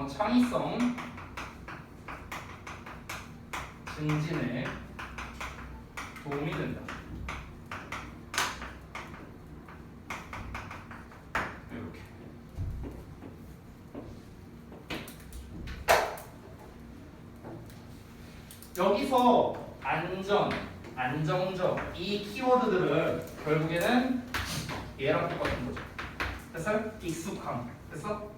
창의성 증진에 도움이 된다. 이렇게. 여기서 안전, 안정적 이 키워드들은 결국에는 얘랑 똑같은 거죠. 됐어요? 익숙함. 됐어?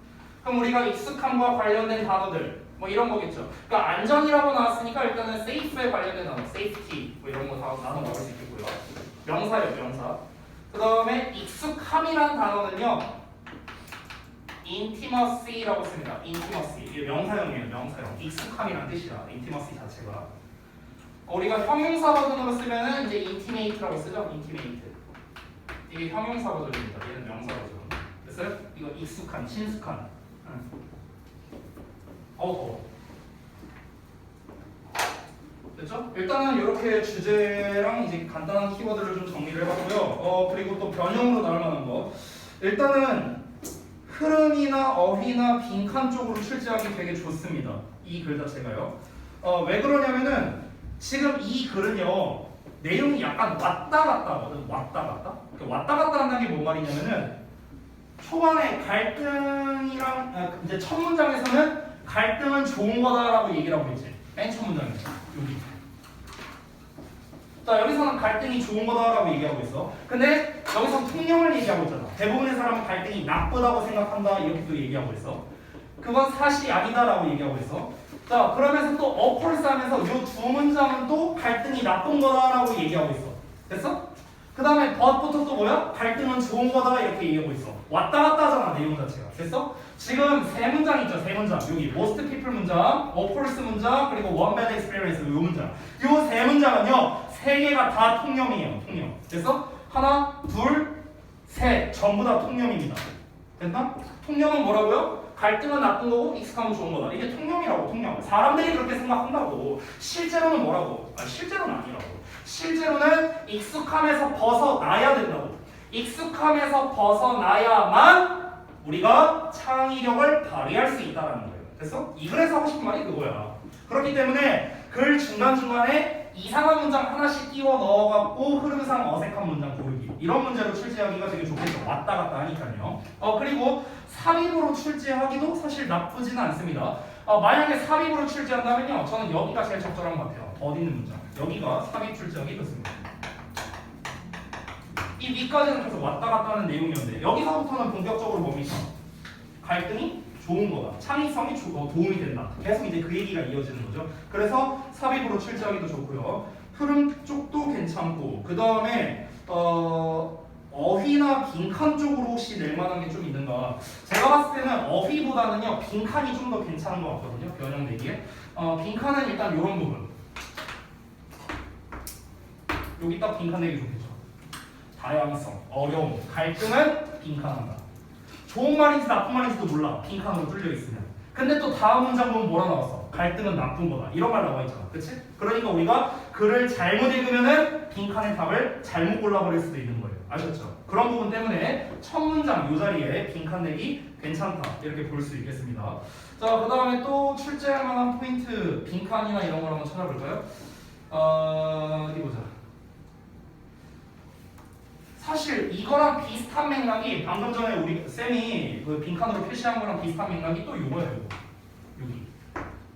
그럼 우리가 익숙함과 관련된 단어들 뭐 이런 거겠죠. 그러니까 안전이라고 나왔으니까 일단은 safe에 관련된 단어, safety 뭐 이런 거 다 나눠 먹을 수 있겠고요. 명사예요, 명사. 그 다음에 익숙함이라는 단어는요. intimacy라고 씁니다. intimacy. 이게 명사형이에요. 명사형. 익숙함이란 뜻이야. intimacy 자체가. 우리가 형용사 버전으로 쓰면은 이제 intimate라고 쓰죠. intimate. 이게 형용사 버전입니다. 얘는 명사 버전. 됐어요? 이거 익숙한, 친숙한. 더워. 됐죠? 일단은 이렇게 주제랑 이제 간단한 키워드를 좀 정리를 해봤고요. 그리고 또 변형으로 나올 만한 거. 일단은 흐름이나 어휘나 빈칸 쪽으로 출제하기 되게 좋습니다. 이 글 자체가요. 왜 그러냐면은 지금 이 글은요 내용이 약간 왔다 갔다 하거든. 왔다 갔다. 왔다 갔다 한다는 게 뭔 말이냐면은 초반에 갈등이랑 이제 첫 문장에서는 갈등은 좋은 거다라고 얘기를 하고 있지. 맨 첫 문장에서 여기. 자 여기서는 갈등이 좋은 거다라고 얘기하고 있어. 근데 여기서 통념을 얘기하고 있잖아. 대부분의 사람은 갈등이 나쁘다고 생각한다 이렇게도 얘기하고 있어. 그건 사실이 아니다라고 얘기하고 있어. 자 그러면서 또 어플스 하면서 이 두 문장은 또 갈등이 나쁜 거다라고 얘기하고 있어. 됐어? 그 다음에 but부터 또 뭐야? 갈등은 좋은 거다 이렇게 얘기하고 있어. 왔다 갔다 하잖아 내용 자체가. 됐어? 지금 세 문장 있죠. 세 문장. 여기 most people 문장, 어플스 문장, 그리고 one bad experience 이 문장. 이 세 문장은요 세 개가 다 통념이에요. 통념. 됐어? 하나, 둘, 셋 전부 다 통념입니다. 됐나? 통념은 뭐라고요? 갈등은 나쁜 거고 익숙함은 좋은 거다. 이게 통념이라고. 통념. 사람들이 그렇게 생각한다고. 실제로는 뭐라고? 실제로는 아니라고. 실제로는 익숙함에서 벗어나야 된다고. 익숙함에서 벗어나야만 우리가 창의력을 발휘할 수 있다는 거예요. 됐어? 이 글에서 하고 싶은 말이 그거야. 그렇기 때문에 글 중간중간에 이상한 문장 하나씩 끼워 넣어갖고 흐름상 어색한 문장 고르기 이런 문제로 출제하기가 되게 좋겠죠. 왔다 갔다 하니까요. 그리고 삽입으로 출제하기도 사실 나쁘지는 않습니다. 만약에 삽입으로 출제한다면요 저는 여기가 제일 적절한 것 같아요. 어디 있는 문장? 여기가 삽입 출제하기 좋습니다. 이 위까지는 계속 왔다 갔다 하는 내용이었는데 여기서부터는 본격적으로 뭡니까? 갈등이 좋은 거다. 창의성이 도움이 된다. 계속 이제 그 얘기가 이어지는 거죠. 그래서 삽입으로 출제하기도 좋고요. 흐름 쪽도 괜찮고 그 다음에 어휘나 빈칸 쪽으로 혹시 낼 만한 게 좀 있는가? 제가 봤을 때는 어휘보다는요 빈칸이 좀 더 괜찮은 것 같거든요. 변형 내기에. 빈칸은 일단 이런 부분. 여기 딱 빈칸 내기 좋겠죠. 다양성, 어려움, 갈등은 빈칸한다. 좋은 말인지 나쁜 말인지도 몰라. 빈칸으로 뚫려 있으면. 근데 또 다음 문장 보면 뭐라 나왔어? 갈등은 나쁜 거다. 이런 말 나와 있잖아. 그치? 그러니까 우리가 글을 잘못 읽으면은 빈칸의 답을 잘못 골라버릴 수도 있는 거예요. 아셨죠? 그런 부분 때문에 첫 문장 이 자리에 빈칸 내기 괜찮다. 이렇게 볼 수 있겠습니다. 자, 그 다음에 또 출제할 만한 포인트, 빈칸이나 이런 걸 한번 찾아볼까요? 어디 보자. 사실 이거랑 비슷한 맥락이 방금 전에 우리 쌤이 그 빈칸으로 표시한 거랑 비슷한 맥락이 또 이거예요. 여기.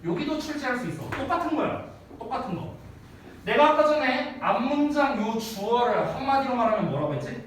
여기도 출제할 수 있어. 똑같은 거야. 똑같은 거. 내가 아까 전에 앞문장 요 주어를 한마디로 말하면 뭐라고 했지?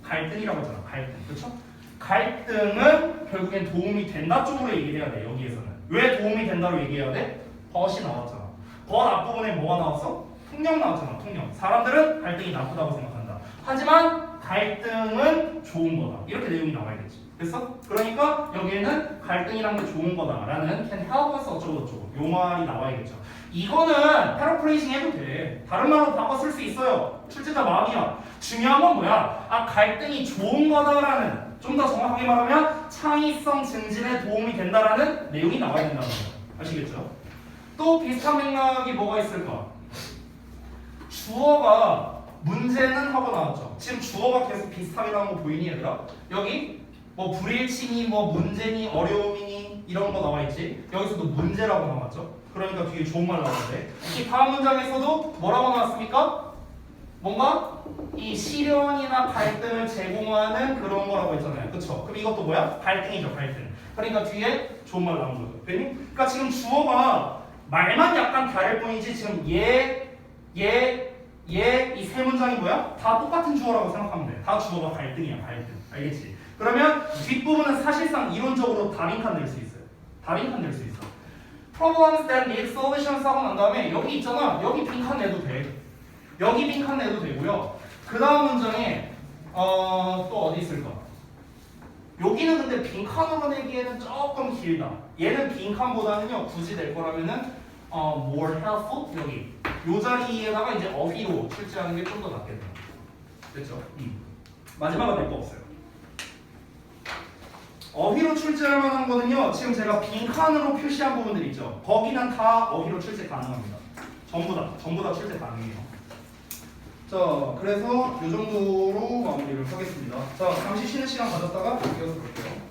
갈등이라고 했잖아. 갈등. 그렇죠? 갈등은 결국엔 도움이 된다 쪽으로 얘기를 해야 돼. 여기에서는. 왜 도움이 된다로 얘기해야 돼? 벗이 나왔잖아. 벗 앞부분에 뭐가 나왔어? 통념 나왔잖아. 통념. 사람들은 갈등이 나쁘다고 생각한다. 하지만 갈등은 좋은 거다. 이렇게 내용이 나와야겠지. 됐어? 그러니까 여기에는 갈등이란 게 좋은 거다라는 can help us 어쩌고저쩌고 요 말이 나와야겠죠. 이거는 패러프레이징 해도 돼. 다른 말로 바꿔 쓸 수 있어요. 출제자 마음이야. 중요한 건 뭐야? 갈등이 좋은 거다라는, 좀 더 정확하게 말하면 창의성 증진에 도움이 된다라는 내용이 나와야 된다는 거예요. 아시겠죠? 또 비슷한 맥락이 뭐가 있을까? 주어가 문제는 하고 나왔죠. 지금 주어가 계속 비슷하게 나온 거 보이니 얘들아? 여기 뭐 불일치니 뭐 문제니 어려움이니 이런 거 나와 있지. 여기서도 문제라고 나왔죠. 그러니까 뒤에 좋은 말 나오는데 이 다음 문장에서도 뭐라고 나왔습니까? 뭔가 이 시련이나 갈등을 제공하는 그런 거라고 했잖아요. 그쵸? 그럼 이것도 뭐야? 갈등이죠. 갈등. 그러니까 뒤에 좋은 말 나온 거죠. 되니? 그러니까 지금 주어가 말만 약간 다를 뿐이지 지금 이 세 문장이 뭐야? 다 똑같은 주어라고 생각하면 돼. 다 주어가 갈등이야. 갈등. 알겠지? 그러면 뒷부분은 사실상 이론적으로 다빈칸 낼 수 있어요. 다빈칸 낼 수 있어. Problems that need solutions 하고 난 다음에 여기 있잖아. 여기 빈칸 내도 돼. 여기 빈칸 내도 되고요. 그 다음 문장에 또 어디 있을까? 여기는 근데 빈칸으로 내기에는 조금 길다. 얘는 빈칸보다는요 굳이 낼 거라면은 more helpful 여기 요 자리에다가 이제 어휘로 출제하는 게 좀 더 낫겠네요. 됐죠? 마지막은 낼 거 없어요. 어휘로 출제할 만한 거는요 지금 제가 빈칸으로 표시한 부분들 있죠. 거기는 다 어휘로 출제 가능합니다. 전부 다 출제 가능해요. 자, 그래서 이 정도로 마무리를 하겠습니다. 자, 잠시 쉬는 시간 가졌다가 이어서 볼게요.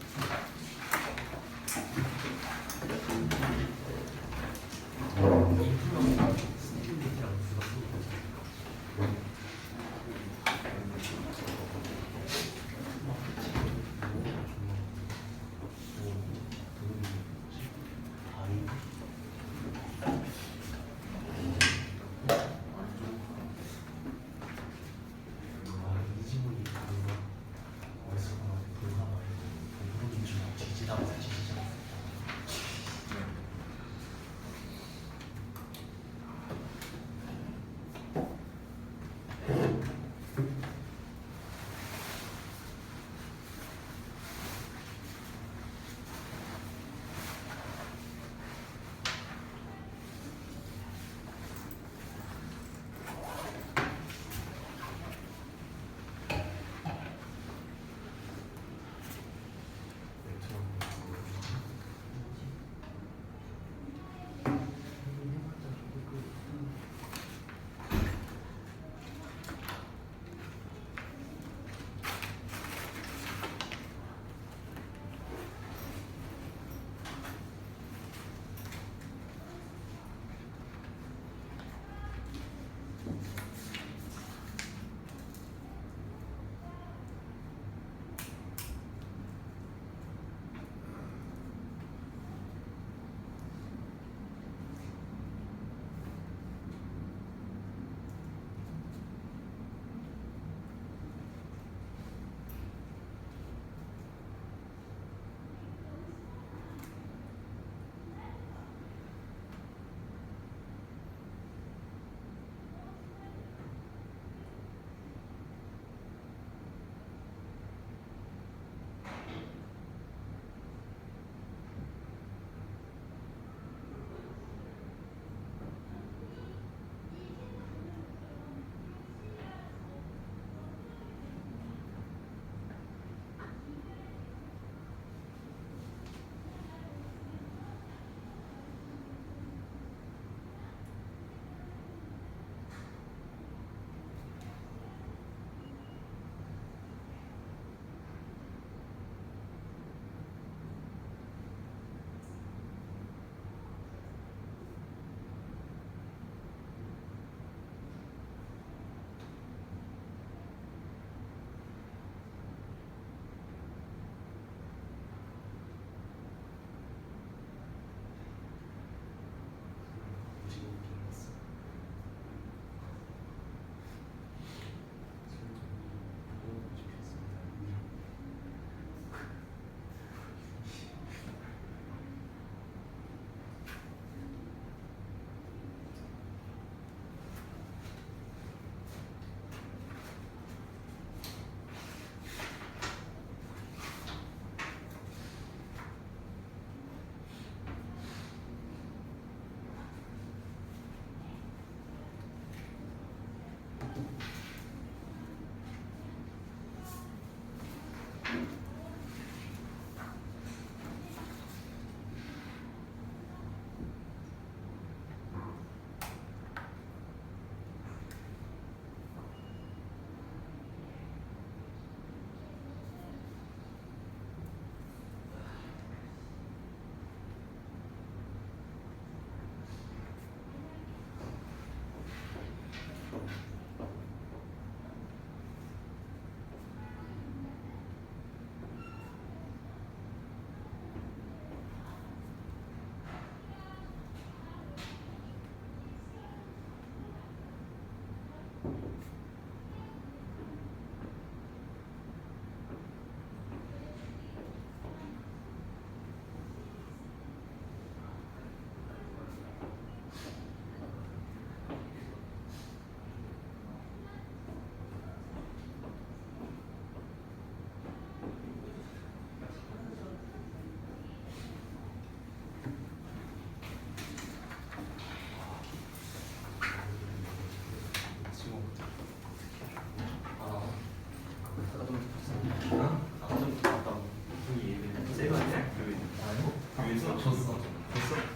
있어? 줬어.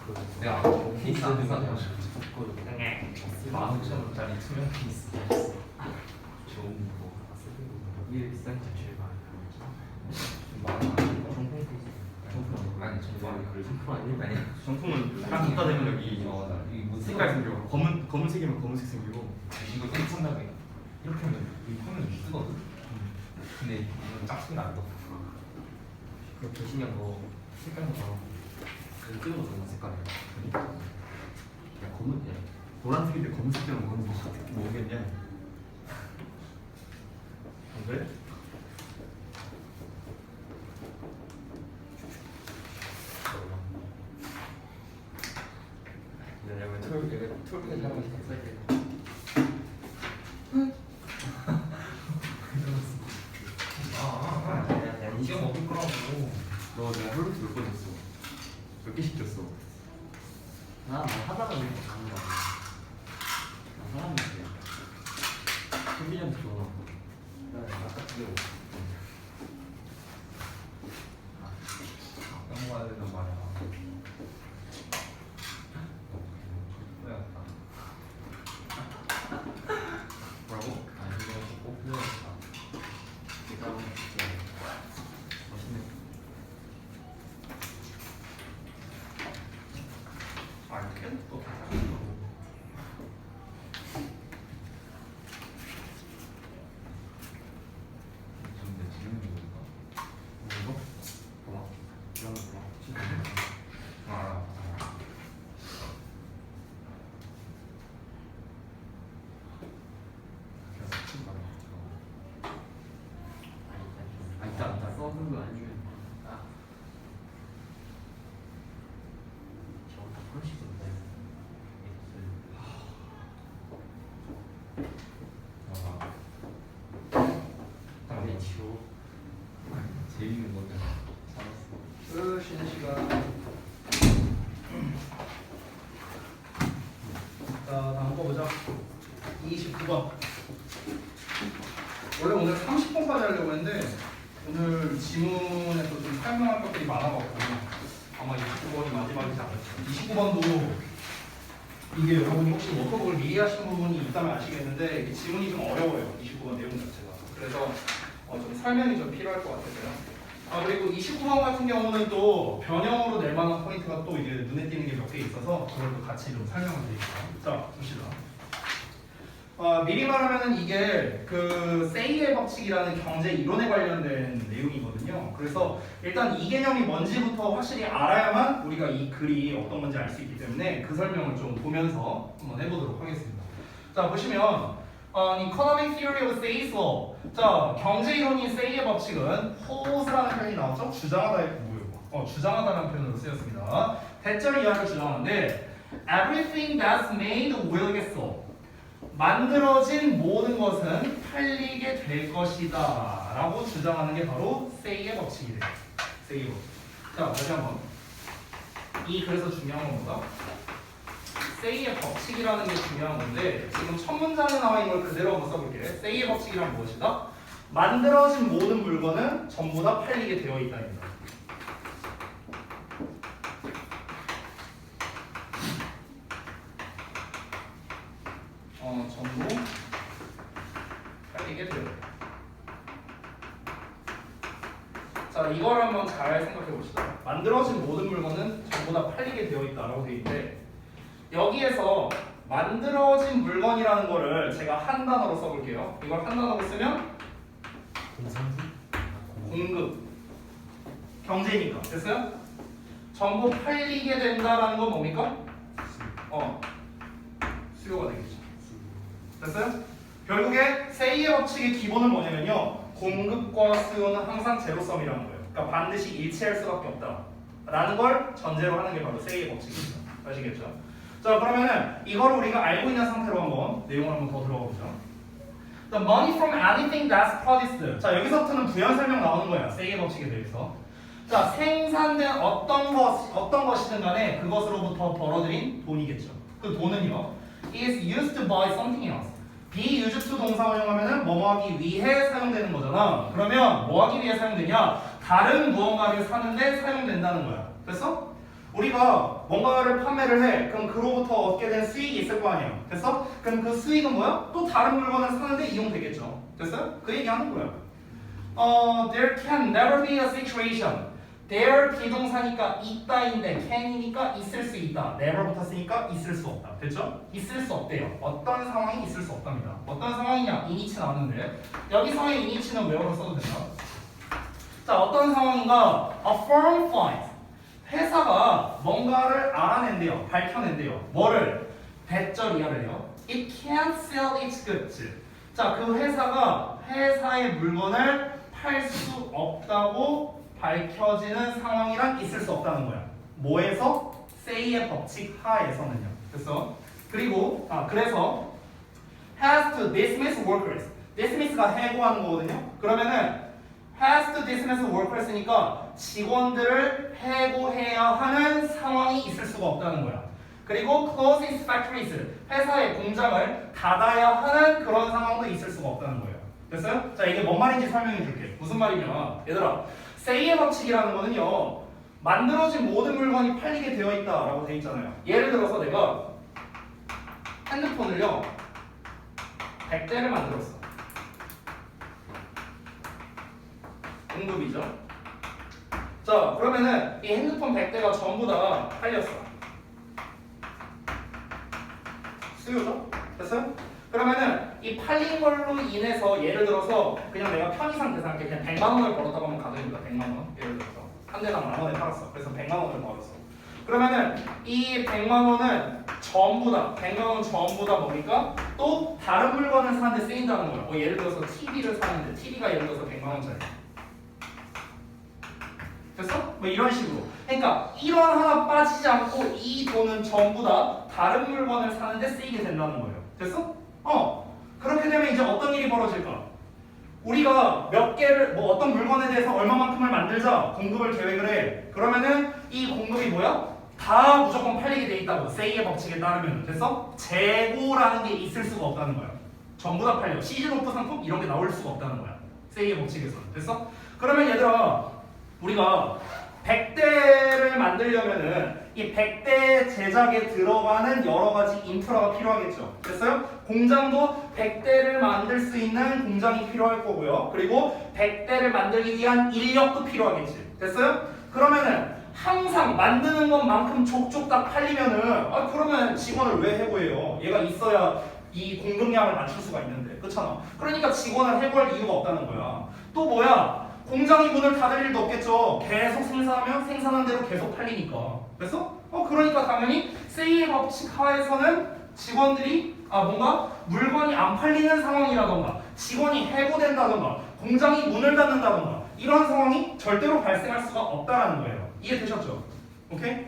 그 내가 케이스 비싼 사서 거 줬고 네. 15,000원짜리 투명 케이스 좋은 거 이게 비싼 게 제일 많아. 정품 케이스 아니 정품 아니 그래 정품 아니? 아니 정품은 딱 딱 갖다 갖다 대면 대면 여기 여기 이 무슨 색깔 생겨. 검은색이면 검은색 생기고. 이거 땡친다고 이렇게 하면 이 화면 쓰거든 근데 이건 짝수가 안 떠. 그 대신에 뭐 색깔만 나오고. 그 끄는 거잖아 색깔이. 야 검은 야 노란색인데 검은색이랑 뭐는 뭐겠냐? 안 그래? 왜냐면 톨비가 잘못이 다 이거 먹을 거라고 너 내가 홀로스 몇 번 줬어? 몇 개씩 줬어? 나뭐 하다가 이렇게 가는 거야. 나 사람인데. 현빈이한테 줘. 아까 그게 넘어가야 된단 말이야 뭐라고? 아 이거 꼭 필요하다. 내가 멋있네. 아 이렇게 또 괜찮아. 근데 지금 이거 이거? 봐봐. 이런 거 봐봐. 알아 그래서 친 말이야 이따 써는 거 아니면 저거 다 폴시던데. 아 지워. 재밌는 건데 끝 쉬는 시간. 자 다음 거 보자. 29번. 원래 오늘 30번까지 하려고 했는데 오늘 지문에서 좀 설명할 것들이 많아갖고 아마 29번이 마지막이지 않을까. 29번도 이게 여러분이 혹시 워크북을 미리 하신 부분이 있다면 아시겠는데 이게 지문이 좀 어려워요. 29번 내용 자체가. 그래서 좀 설명이 좀 필요할 것 같아서요. 아 그리고 29번 같은 경우는 또 변형으로 낼 만한 포인트가 또 이제 눈에 띄는 게 몇 개 있어서 그걸 또 같이 좀 설명을 드릴게요. 자 봅시다. 미리 말하면은 이게 그 세이의 법칙이라는 경제 이론에 관련된 내용이거든요. 그래서 일단 이 개념이 뭔지부터 확실히 알아야만 우리가 이 글이 어떤 건지 알 수 있기 때문에 그 설명을 좀 보면서 한번 해보도록 하겠습니다. 자 보시면 Economic Theory of Say's Law. 자 경제 이론인 세이의 법칙은 포스라는 표현이 나왔죠. 주장하다라는 표현으로 쓰였습니다. 대절 이하를 주장하는데 Everything that's made will get sold. 만들어진 모든 것은 팔리게 될 것이다 라고 주장하는 게 바로 세이의 법칙이래요. 세이의 법칙. 자 다시 한번 이 그래서 중요한 건 뭐다? 세이의 법칙이라는 게 중요한 건데 지금 첫 문장에 나와 있는 걸 그대로 한번 써볼게. 세이의 법칙이란 무엇이다? 만들어진 모든 물건은 전부 다 팔리게 되어 있다입니다. 전부 팔리게 돼요. 자, 이걸 한번 잘 생각해 봅시다. 만들어진 모든 물건은 전부 다 팔리게 되어 있다라고 되어 있는데 여기에서 만들어진 물건이라는 거를 제가 한 단어로 써볼게요. 이걸 한 단어로 쓰면 공급, 경제니까 됐어요? 전부 팔리게 된다라는 건 뭡니까? 수요가 되겠죠. 됐어요? 결국에 세이의 법칙의 기본은 뭐냐면요, 공급과 수요는 항상 제로섬이라는 거예요. 그러니까 반드시 일치할 수밖에 없다 라는 걸 전제로 하는 게 바로 세이의 법칙입니다. 아시겠죠? 자 그러면은 이걸 우리가 알고 있는 상태로 한번 내용을 한번 더 들어가 보죠. The money from anything that's produced. 자 여기서부터는 부연 설명 나오는 거예요. 세이의 법칙에 대해서. 자 생산된 어떤 것이든 간에 그것으로부터 벌어들인 돈이겠죠. 그 돈은요 is used to buy something else. be used to 동사 활용하면은 뭐 하기 위해 사용되는 거잖아. 그러면 뭐 하기 위해 사용되냐? 다른 무언가를 사는데 사용된다는 거야. 됐어? 우리가 뭔가를 판매를 해. 그럼 그로부터 얻게 된 수익이 있을 거 아니에요. 됐어? 그럼 그 수익은 뭐야? 또 다른 물건을 사는데 이용되겠죠. 됐어요? 그 얘기하는 거야. There can never be a situation. There 비동사니까 있다인데 can이니까 있을 수 있다. never 붙었으니까 있을 수 없다. 됐죠? 있을 수 없대요. 어떤 상황이 있을 수 없답니다. 어떤 상황이냐? 이니치 나왔는데 여기서의 이니치는 외워서 써도 된다. 자, 어떤 상황인가? A firm finds. 회사가 뭔가를 알아낸대요. 밝혀낸대요. 뭐를? 배절 이하를 해요. It can't sell its goods. 자, 그 회사가 회사의 물건을 팔 수 없다고 밝혀지는 상황이란 있을 수 없다는 거야. 뭐에서? say의 법칙 하에서는요. 됐어? 그리고 그래서 has to dismiss workers. dismiss가 해고하는 거거든요. 그러면은 has to dismiss workers니까 직원들을 해고해야 하는 상황이 있을 수가 없다는 거야. 그리고 close its factories. 회사의 공장을 닫아야 하는 그런 상황도 있을 수가 없다는 거예요. 됐어요? 자, 이게 뭔 말인지 설명해 줄게. 무슨 말이냐? 얘들아, say의 법칙이라는 거는요, 만들어진 모든 물건이 팔리게 되어 있다라고 되어 있잖아요. 예를 들어서 내가 핸드폰을요 100대를 만들었어. 공급이죠. 자, 그러면은 이 핸드폰 100대가 전부 다 팔렸어. 수요죠? 됐어요? 그러면은 이 팔린 걸로 인해서 예를 들어서 그냥 내가 편의상 계산할게. 그냥 100만 원을 벌었다고 하면 가정입니다. 100만 원. 예를 들어서 한 대당 10,000원에 팔았어. 그래서 100만 원을 벌었어. 그러면은 이 100만 원은 전부 다 100만 원 전부 다 뭡니까? 또 다른 물건을 사는데 쓰인다는 거야. 예를 들어서 TV를 사는데 TV가 예를 들어서 100만 원짜리. 됐어? 뭐 이런 식으로. 그러니까 1원 하나 빠지지 않고 이 돈은 전부 다 다른 물건을 사는데 쓰이게 된다는 거예요. 됐어? 그렇게 되면 이제 어떤 일이 벌어질까? 우리가 몇 개를 뭐 어떤 물건에 대해서 얼마만큼을 만들자 공급을 계획을 해. 그러면은 이 공급이 뭐야? 다 무조건 팔리게 돼 있다고. 세이의 법칙에 따르면. 됐어? 재고라는 게 있을 수가 없다는 거야. 전부 다 팔려. 시즌 오프 상품 이런 게 나올 수가 없다는 거야. 세이의 법칙에서는. 됐어? 그러면 얘들아, 우리가 100대를 만들려면은 이 100대 제작에 들어가는 여러 가지 인프라가 필요하겠죠. 됐어요? 공장도 100대를 만들 수 있는 공장이 필요할 거고요. 그리고 100대를 만들기 위한 인력도 필요하겠지. 됐어요? 그러면은 항상 만드는 것만큼 족족 다 팔리면은 그러면 직원을 왜 해고해요? 얘가 있어야 이 공급량을 맞출 수가 있는데. 그렇잖아. 그러니까 직원을 해고할 이유가 없다는 거야. 또 뭐야? 공장이 문을 닫을 일도 없겠죠. 계속 생산하면 생산한 대로 계속 팔리니까. 그래서 그러니까 당연히 세이의 법칙 하에서는 직원들이 뭔가 물건이 안 팔리는 상황이라던가 직원이 해고된다던가 공장이 문을 닫는다던가 이런 상황이 절대로 발생할 수가 없다라는 거예요. 이해되셨죠? 오케이?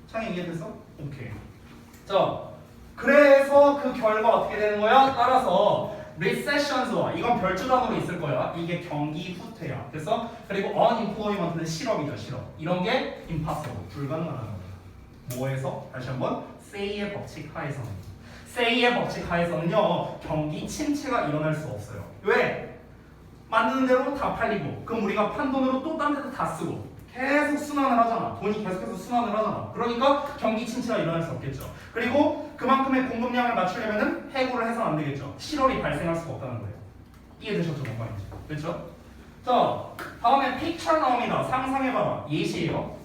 창이 이해됐어? 오케이. 자, 그래서 그 결과 어떻게 되는 거야? 따라서 recessions와 이건 별주 단어로 있을 거야. 이게 경기 후퇴야. 됐어? 그리고 unemployment는 실업이죠. 실업. 이런 게 impossible. 불가능하다는 거야. 뭐에서? 다시 한번 say의 법칙 하에서는. say의 법칙 하에서는요. 경기 침체가 일어날 수 없어요. 왜? 만드는 대로 다 팔리고 그럼 우리가 판 돈으로 또 딴 데도 다 쓰고 계속 순환을 하잖아. 돈이 계속해서 순환을 하잖아. 그러니까 경기 침체가 일어날 수 없겠죠. 그리고 그만큼의 공급량을 맞추려면 해고를 해서는 안 되겠죠. 실업이 발생할 수가 없다는 거예요. 이해되셨죠? 뭔 말인지. 됐죠? 자, 다음에 picture 나옵니다. 상상해봐라. 예시예요.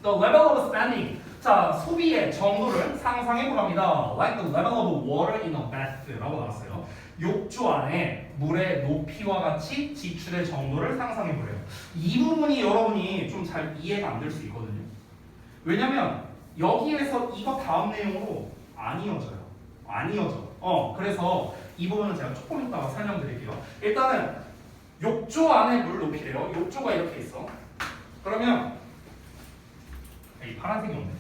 The level of spending. 자, 소비의 정도를 상상해보랍니다. Like the level of water in a bath라고 나왔어요. 욕조 안에 물의 높이와 같이 지출의 정도를 상상해보래요. 이 부분이 여러분이 좀 잘 이해가 안 될 수 있거든요. 왜냐면 여기에서 이거 다음 내용으로 안 이어져요. 안 이어져. 그래서 이 부분은 제가 조금 이따가 설명드릴게요. 일단은 욕조 안에 물 높이래요. 욕조가 이렇게 있어. 그러면 이 파란색이 없네.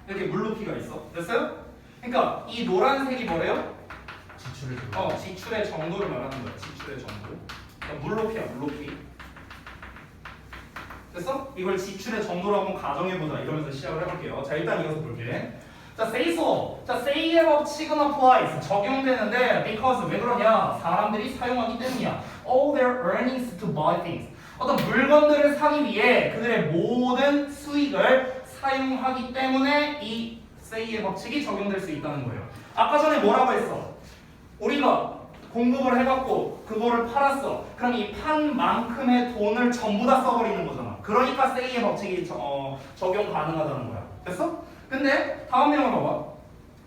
이렇게 물 높이가 있어. 됐어요? 그러니까 이 노란색이 뭐래요? 지출의 정도를 말하는 거야. 지출의 정도. 그러니까 물 높이야, 물 높이. 됐어? 이걸 지출의 정도로 한번 가정해보자. 이러면서 시작을 해볼게요. 자, 일단 이어서 볼게. 자, say so. 자, say의 법칙은 applies. 적용되는데 because 왜 그러냐? 사람들이 사용하기 때문이야. All their earnings to buy things. 어떤 물건들을 사기 위해 그들의 모든 수익을 사용하기 때문에 이 say의 법칙이 적용될 수 있다는 거예요. 아까 전에 뭐라고 했어? 우리가 공급을 해갖고 그거를 팔았어. 그럼 이 판 만큼의 돈을 전부 다 써버리는 거잖아. 그러니까 say의 법칙이 적용 가능하다는 거야. 됐어? 근데 다음 내용을 봐봐.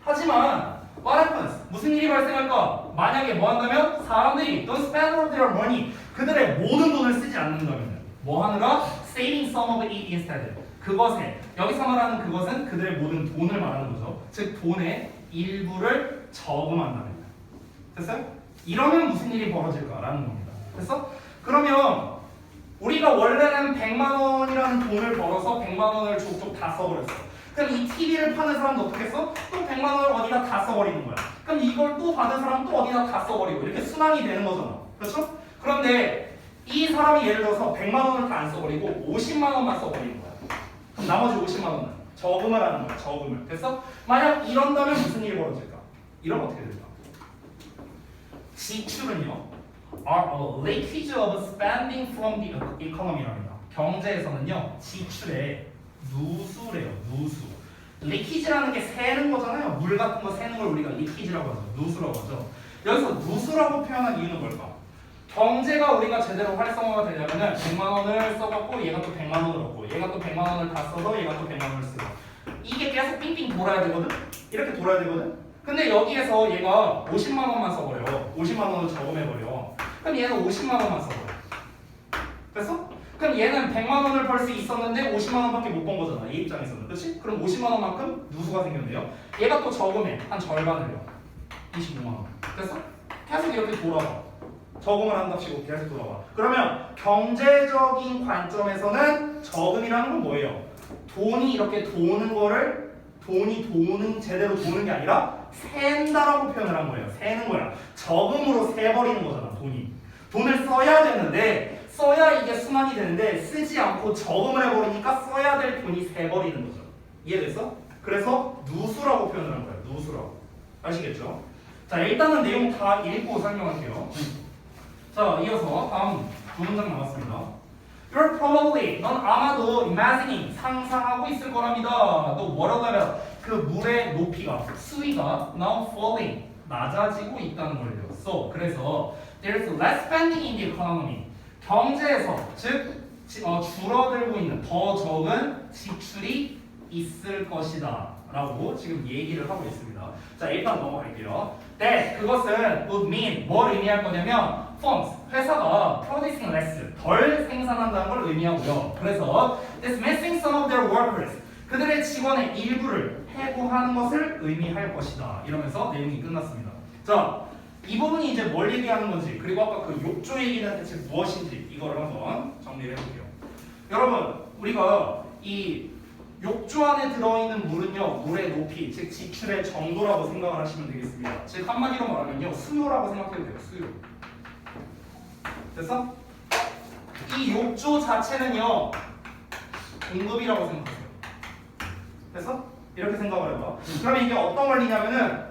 하지만 what happens? 무슨 일이 발생할까? 만약에 뭐 한다면 사람들이 don't spend all their money 그들의 모든 돈을 쓰지 않는다면 뭐 하느라? saving some of it instead 그것에 여기서 말하는 그것은 그들의 모든 돈을 말하는 거죠. 즉 돈의 일부를 저금한다는 거야. 됐어요? 이러면 무슨 일이 벌어질까라는 겁니다. 됐어? 그러면 우리가 원래는 100만 원이라는 돈을 벌어서 100만 원을 족족 다 써버렸어. 그럼 이 TV를 파는 사람도 어떻게 써? 또 100만 원을 어디다 다 써버리는 거야. 그럼 이걸 또 받은 사람 또 어디다 다 써버리고 이렇게 순환이 되는 거잖아. 그렇죠? 그런데 이 사람이 예를 들어서 100만 원을 다 안 써버리고 50만 원만 써버리는 거야. 그럼 나머지 50만 원은 저금을 하는 거야. 저금을. 됐어? 만약 이런다면 무슨 일이 벌어질까? 이러면 어떻게 될까? 지출은요, are a leakage of spending from the economy랍니다. 경제에서는요, 지출의 누수래요. 누수. 리키지라는 게 새는 거잖아요. 물 같은 거 새는 걸 우리가 리키지라고 하죠. 누수라고 하죠. 여기서 누수라고 표현한 이유는 뭘까? 경제가 우리가 제대로 활성화가 되려면은 100만 원을 써갖고 얘가 또 100만 원을 얻고 얘가 또 100만 원을 다 써서 얘가 또 100만 원을 쓰고 이게 계속 삥삥 돌아야 되거든? 이렇게 돌아야 되거든? 근데 여기에서 얘가 50만 원만 써버려. 50만 원을 저금해버려. 그럼 얘는 50만 원만 써버려. 됐어? 그럼 얘는 100만 원을 벌 수 있었는데 50만 원밖에 못 번 거잖아. 이 입장에서는. 그렇지? 그럼 50만 원만큼 누수가 생겼네요. 얘가 또 저금해. 한 절반을요. 25만 원. 됐어? 계속 이렇게 돌아와. 저금을 한답시고 계속 돌아와. 그러면 경제적인 관점에서는 저금이라는 건 뭐예요? 돈이 이렇게 도는 거를 돈이 제대로 도는 게 아니라 샌다라고 표현을 한 거예요. 새는 거야. 저금으로 새버리는 거잖아. 돈을 써야 되는데 써야 이게 순환이 되는데 쓰지 않고 저금을 해버리니까 써야 될 돈이 새버리는 거죠. 이해됐어? 그래서 누수라고 표현을 한 거예요. 누수라고. 아시겠죠? 자, 일단은 내용 다 읽고 설명할게요. 자, 이어서 다음 두 문장 나왔습니다. You're probably, 넌 아마도 imagining, 상상하고 있을 거랍니다. 또 뭐라고 하면 그 물의 높이가, 수위가 now falling, 낮아지고 있다는 걸요. So, 그래서 there's less spending in the economy. 경제에서, 즉 줄어들고 있는 더 적은 지출이 있을 것이다 라고 지금 얘기를 하고 있습니다. 자, 일단 넘어갈게요. That, 그것은 would mean, 뭘 의미할 거냐면 firms, 회사가 producing less, 덜 생산한다는 걸 의미하고요. 그래서 dismissing some of their workers, 그들의 직원의 일부를 해고하는 것을 의미할 것이다. 이러면서 내용이 끝났습니다. 자, 이 부분이 이제 뭘 얘기하는 건지, 그리고 아까 그 욕조 얘기는 대체 무엇인지 이거를 한번 정리를 해볼게요. 여러분, 우리가 이 욕조 안에 들어있는 물은요, 물의 높이, 즉 지출의 정도라고 생각을 하시면 되겠습니다. 즉 한마디로 말하면요, 수요라고 생각해도 돼요. 수요. 됐어? 이 욕조 자체는요, 공급이라고 생각하세요. 됐어? 이렇게 생각을 해봐. 그러면 이게 어떤 원리냐면은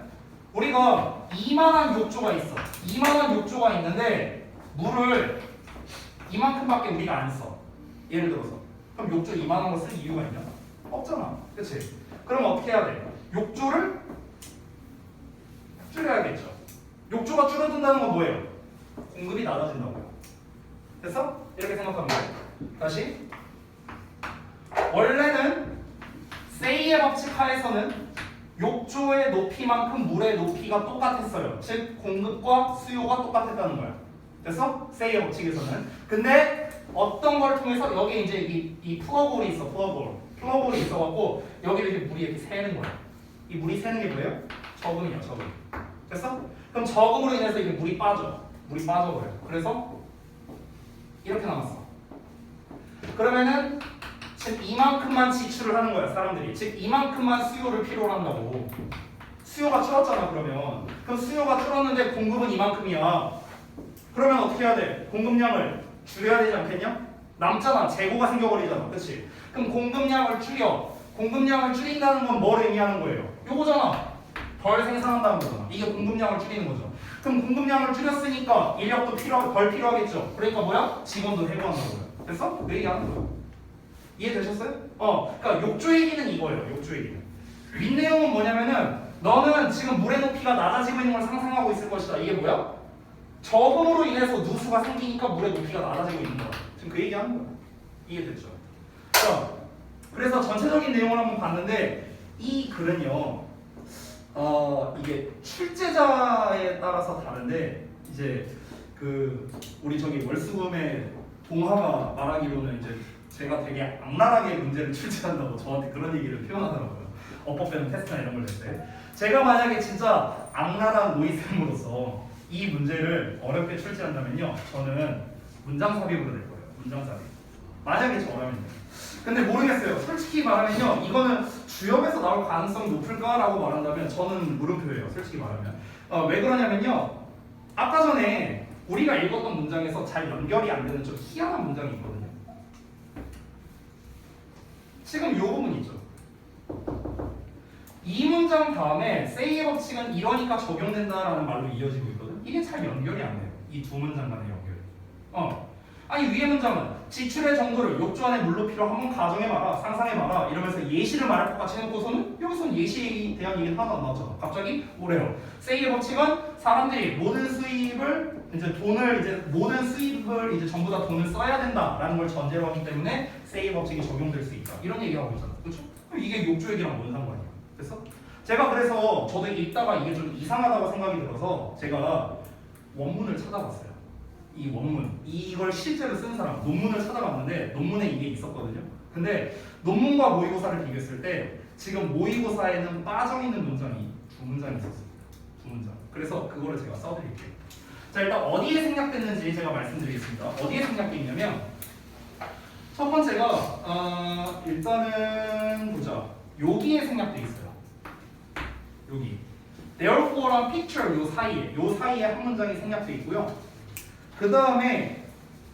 우리가 이만한 욕조가 있어. 이만한 욕조가 있는데 물을 이만큼밖에 우리가 안 써. 예를 들어서. 그럼 욕조 이만한 거 쓸 이유가 있냐? 없잖아. 그치? 그럼 어떻게 해야 돼? 욕조를 줄여야겠죠. 욕조가 줄어든다는 건 뭐예요? 공급이 낮아진다고요. 됐어? 이렇게 생각하면 돼요. 다시. 원래는 세이의 법칙 하에서는 욕조의 높이만큼 물의 높이가 똑같았어요. 즉 공급과 수요가 똑같았다는 거야. 됐어? 세이의 법칙에서는. 근데 어떤 걸 통해서 여기 이제 이 플러볼이 있어. 플러볼이 있어갖고 여기 이렇게 물이 이렇게 새는 거야. 이 물이 새는 게 뭐예요? 저금이야, 저금. 됐어? 그럼 저금으로 인해서 이게 물이 빠져버려. 그래서 이렇게 남았어. 그러면은 즉 이만큼만 지출을 하는 거야, 사람들이. 즉 이만큼만 수요를 필요로 한다고. 수요가 줄었잖아. 그럼 수요가 줄었는데 공급은 이만큼이야. 그러면 어떻게 해야 돼? 공급량을 줄여야 되지 않겠냐? 남잖아. 재고가 생겨버리잖아. 그렇지? 그럼 공급량을 줄여. 공급량을 줄인다는 건 뭘 의미하는 거예요? 요거잖아. 덜 생산한다는 거잖아. 이게 공급량을 줄이는 거죠. 그럼 공급량을 줄였으니까 인력도 덜 필요하겠죠. 그러니까 뭐야? 직원도 해고한다고요. 됐어? 그 얘기하는 거야. 이해되셨어요? 그러니까 욕조 얘기는 이거예요. 욕조 얘기는. 윗내용은 뭐냐면은 너는 지금 물의 높이가 낮아지고 있는 걸 상상하고 있을 것이다. 이게 뭐야? 저음으로 인해서 누수가 생기니까 물의 높이가 낮아지고 있는 거야. 지금 그 얘기하는 거야. 이해됐죠? 자, 그래서 전체적인 내용을 한번 봤는데 이 글은요. 이게 출제자에 따라서 다른데 이제 그 우리 저기 월수금의 동화가 말하기로는 이제 제가 되게 악랄하게 문제를 출제한다고 저한테 그런 얘기를 표현하더라고요. 어법배는 테스트나 이런 걸 낼 때. 제가 만약에 진짜 악랄한 모의쌤으로서 이 문제를 어렵게 출제한다면요. 저는 문장 삽입으로 낼 거예요. 문장 삽입. 만약에 저라면요. 근데 모르겠어요. 솔직히 말하면요. 이거는 주역에서 나올 가능성이 높을까라고 말한다면 저는 물음표예요. 솔직히 말하면. 왜 그러냐면요. 아까 전에 우리가 읽었던 문장에서 잘 연결이 안 되는 좀 희한한 문장이 있거든요. 지금 이 부분 있죠. 이 문장 다음에 say의 법칙은 이러니까 적용된다라는 말로 이어지고 있거든. 이게 잘 연결이 안 돼요. 이 두 문장 간의 연결. 아니 위의 문장은 지출의 정도를 욕조 안의 물높이로 한번 가정해봐라, 상상해봐라 이러면서 예시를 말할 것 같이 해놓고서는 여기서는 예시에 대한 얘기는 하나도 안 나왔잖아. 갑자기 뭐래요? say의 법칙은 사람들이 모든 수입을 이제 모든 수입을 이제 전부 다 돈을 써야 된다라는 걸 전제로 하기 때문에 say의 법칙이 적용될 수 있다. 이런 얘기하고 있잖아. 그렇죠? 그럼 이게 욕조 얘기랑 뭔 상관이야? 됐어? 제가 그래서 저도 읽다가 이게 좀 이상하다고 생각이 들어서 제가 원문을 찾아봤어요. 이 원문, 이걸 실제로 쓴 사람, 논문을 찾아봤는데 논문에 이게 있었거든요. 근데 논문과 모의고사를 비교했을 때 지금 모의고사에는 빠져있는 문장이 두 문장이 있었습니다. 두 문장. 그래서 그거를 제가 써드릴게요. 자, 일단 어디에 생략됐는지 제가 말씀드리겠습니다. 어디에 생략돼 있냐면 첫 번째가 일단은 보자. 여기에 생략돼 있어요. 여기. Therefore랑 picture 요 사이에 한 문장이 생략돼 있고요. 그 다음에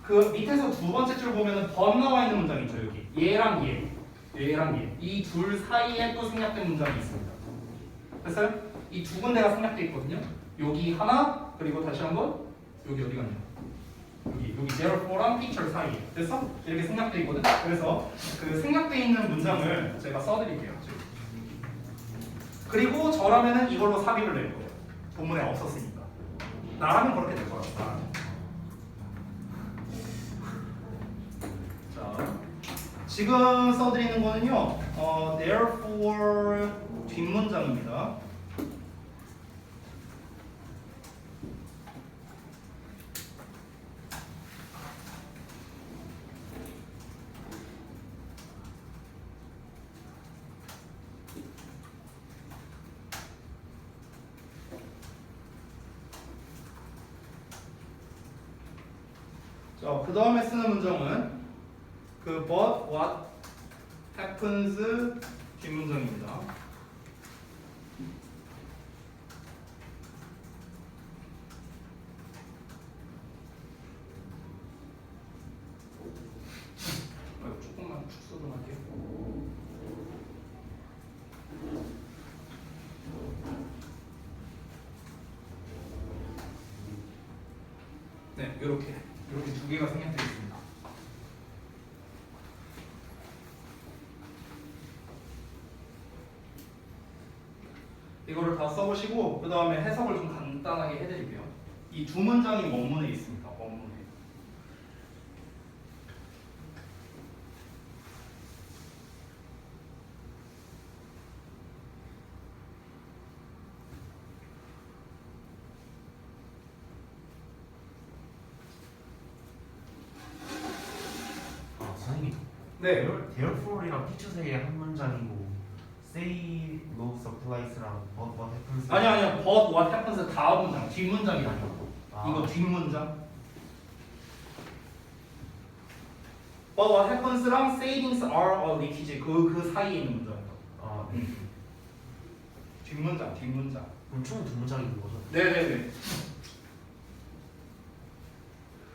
그 밑에서 두 번째 줄 보면은 but 나와 있는 문장 있죠. 여기 얘랑 얘 이 둘 사이에 또 생략된 문장이 있습니다. 됐어요? 이 두 군데가 생략돼 있거든요. 여기 하나 그리고 다시 한번 여기 어디 갔냐? 여기 therefore랑 picture 사이에 됐어? 이렇게 생략돼 있거든. 그래서 그 생략돼 있는 문장을 제가 써드릴게요. 지금. 그리고 저라면은 이걸로 삽입을 낼 거예요. 본문에 없었으니까. 나라면 그렇게 될 거라고. 자, 지금 써드리는 거는요. therefore 뒷문장입니다. 자, 그 다음에 쓰는 문장은 그 but what happens 뒷문장입니다. 조금만 축소 좀 할게요. 네, 이렇게 두 개가 생략되어 있습니다. 이거를 다 써보시고 그 다음에 해석을 좀 간단하게 해드릴게요. 이 두 문장이 원문에 있습니다. 원문에. 선생님. 네. Therefore이랑 picture 사이에 한 문장이고 say no supplies랑 but what happens. 아니야. but what happens 다음 문장, 뒷문장이라고. 아. 이거 뒷문장. but what happens랑 savings are a leakage 그 사이에 있는 문장이에요. 아, 네. 뒷문장. 그럼 총 두 문장이 있는 거죠? 네네네.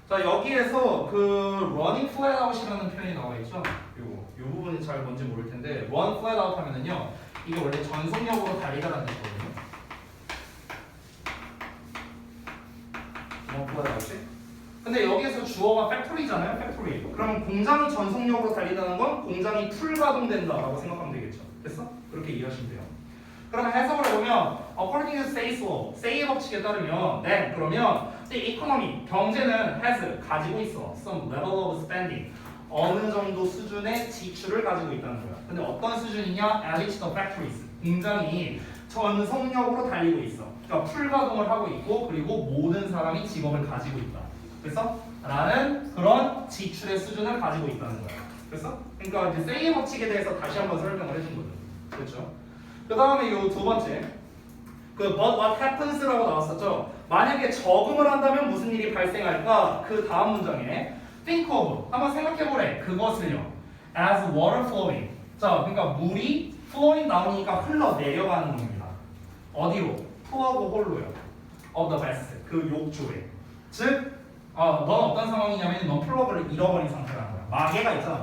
자, 여기에서 그 running flat out이라는 표현이 나와 있죠. 요 부분이 잘 뭔지 모를 텐데 run flat out 하면은요 이게 원래 전속력으로 달리다라는 뜻이거든요. run flat out이. 근데 여기에서 주어가 factory잖아요. factory. 그럼 공장이 전속력으로 달린다는 건 공장이 풀 가동된다라고 생각하면 되겠죠. 됐어? 그렇게 이해하시면 돼요. 그러면 해석을 해보면 according to Say's law, Say의 법칙에 따르면 then 그러면 the economy, 경제는 has 가지고 있어 some level of spending, 어느 정도 수준의 지출을 가지고 있다는 거야. 근데 어떤 수준이냐? at each the factories, 공장이 전속력으로 달리고 있어. 그러니까 풀 가동을 하고 있고 그리고 모든 사람이 직업을 가지고 있다. 그래서 라는 그런 지출의 수준을 가지고 있다는 거야. 그래서 그러니까 이제 세이의 법칙에 대해서 다시 한번 설명을 해준 거죠. 그렇죠? 그 다음에 요 두 번째 그 but what happens라고 나왔었죠. 만약에 적응을 한다면 무슨 일이 발생할까? 그 다음 문장에 think of 한번 생각해보래. 그것을요 as water flowing. 자, 그러니까 물이 flowing 나오니까 흘러 내려가는 겁니다. 어디로? 토하고 홀로요. of the vessel 그 욕조에. 즉 넌 어떤 상황이냐면 넌 플러그를 잃어버린 상태라는 거야. 마개가 있잖아.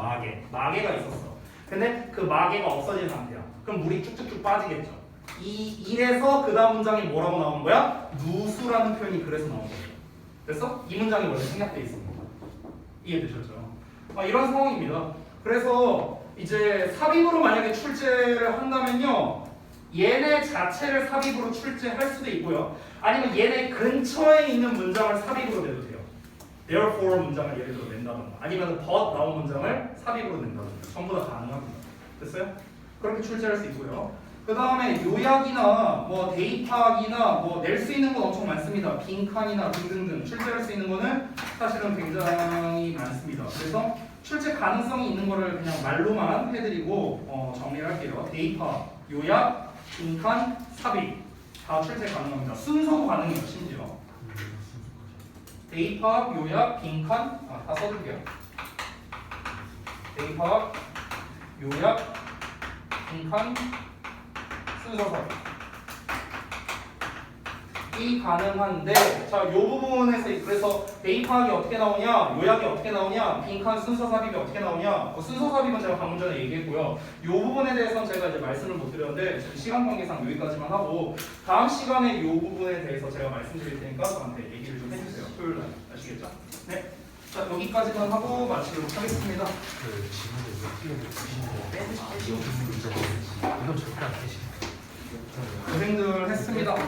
마개가 있었어. 근데 그 마개가 없어진 상태야. 그럼 물이 쭉쭉쭉 빠지겠죠. 이래서 그 다음 문장이 뭐라고 나오는 거야? 누수라는 표현이 그래서 나온 거죠. 됐어? 이 문장이 원래 생략돼 있습니다. 이해되셨죠? 이런 상황입니다. 그래서 이제 삽입으로 만약에 출제를 한다면요, 얘네 자체를 삽입으로 출제할 수도 있고요. 아니면 얘네 근처에 있는 문장을 삽입으로 내도 돼요. therefore 문장을 예를 들어 낸다던가 아니면 but 나온 문장을 삽입으로 낸다던가 전부 다 가능합니다. 됐어요? 그렇게 출제할 수 있고요. 그 다음에 요약이나 뭐 대입학이나 뭐 낼 수 있는 건 엄청 많습니다. 빈칸이나 등등등 출제할 수 있는 거는 사실은 굉장히 많습니다. 그래서 출제 가능성이 있는 거를 그냥 말로만 해드리고 정리를 할게요. 대입학, 요약, 빈칸, 삽입 다 출제 가능합니다. 순서도 가능해요. 심지어 대입학, 요약, 빈칸 다 써줄게요. 대입학, 요약, 빈칸, 순서 삽입 이 가능한데 자, 요 부분에서 그래서 대입학이 어떻게 나오냐, 요약이 어떻게 나오냐, 빈칸 순서 삽입이 어떻게 나오냐. 순서 삽입은 제가 방금 전에 얘기했고요. 요 부분에 대해서는 제가 이제 말씀을 못 드렸는데 시간 관계상 여기까지만 하고 다음 시간에 요 부분에 대해서 제가 말씀드릴 테니까 저한테 얘기를 좀 해주세요. 토요일 날 아시겠죠? 네. 자, 여기까지만 하고 마치도록 하겠습니다. 그 지문을 몇 개를 주시는 거 빼시고 이건 절대 안 되시네. 고생들 했습니다. 네.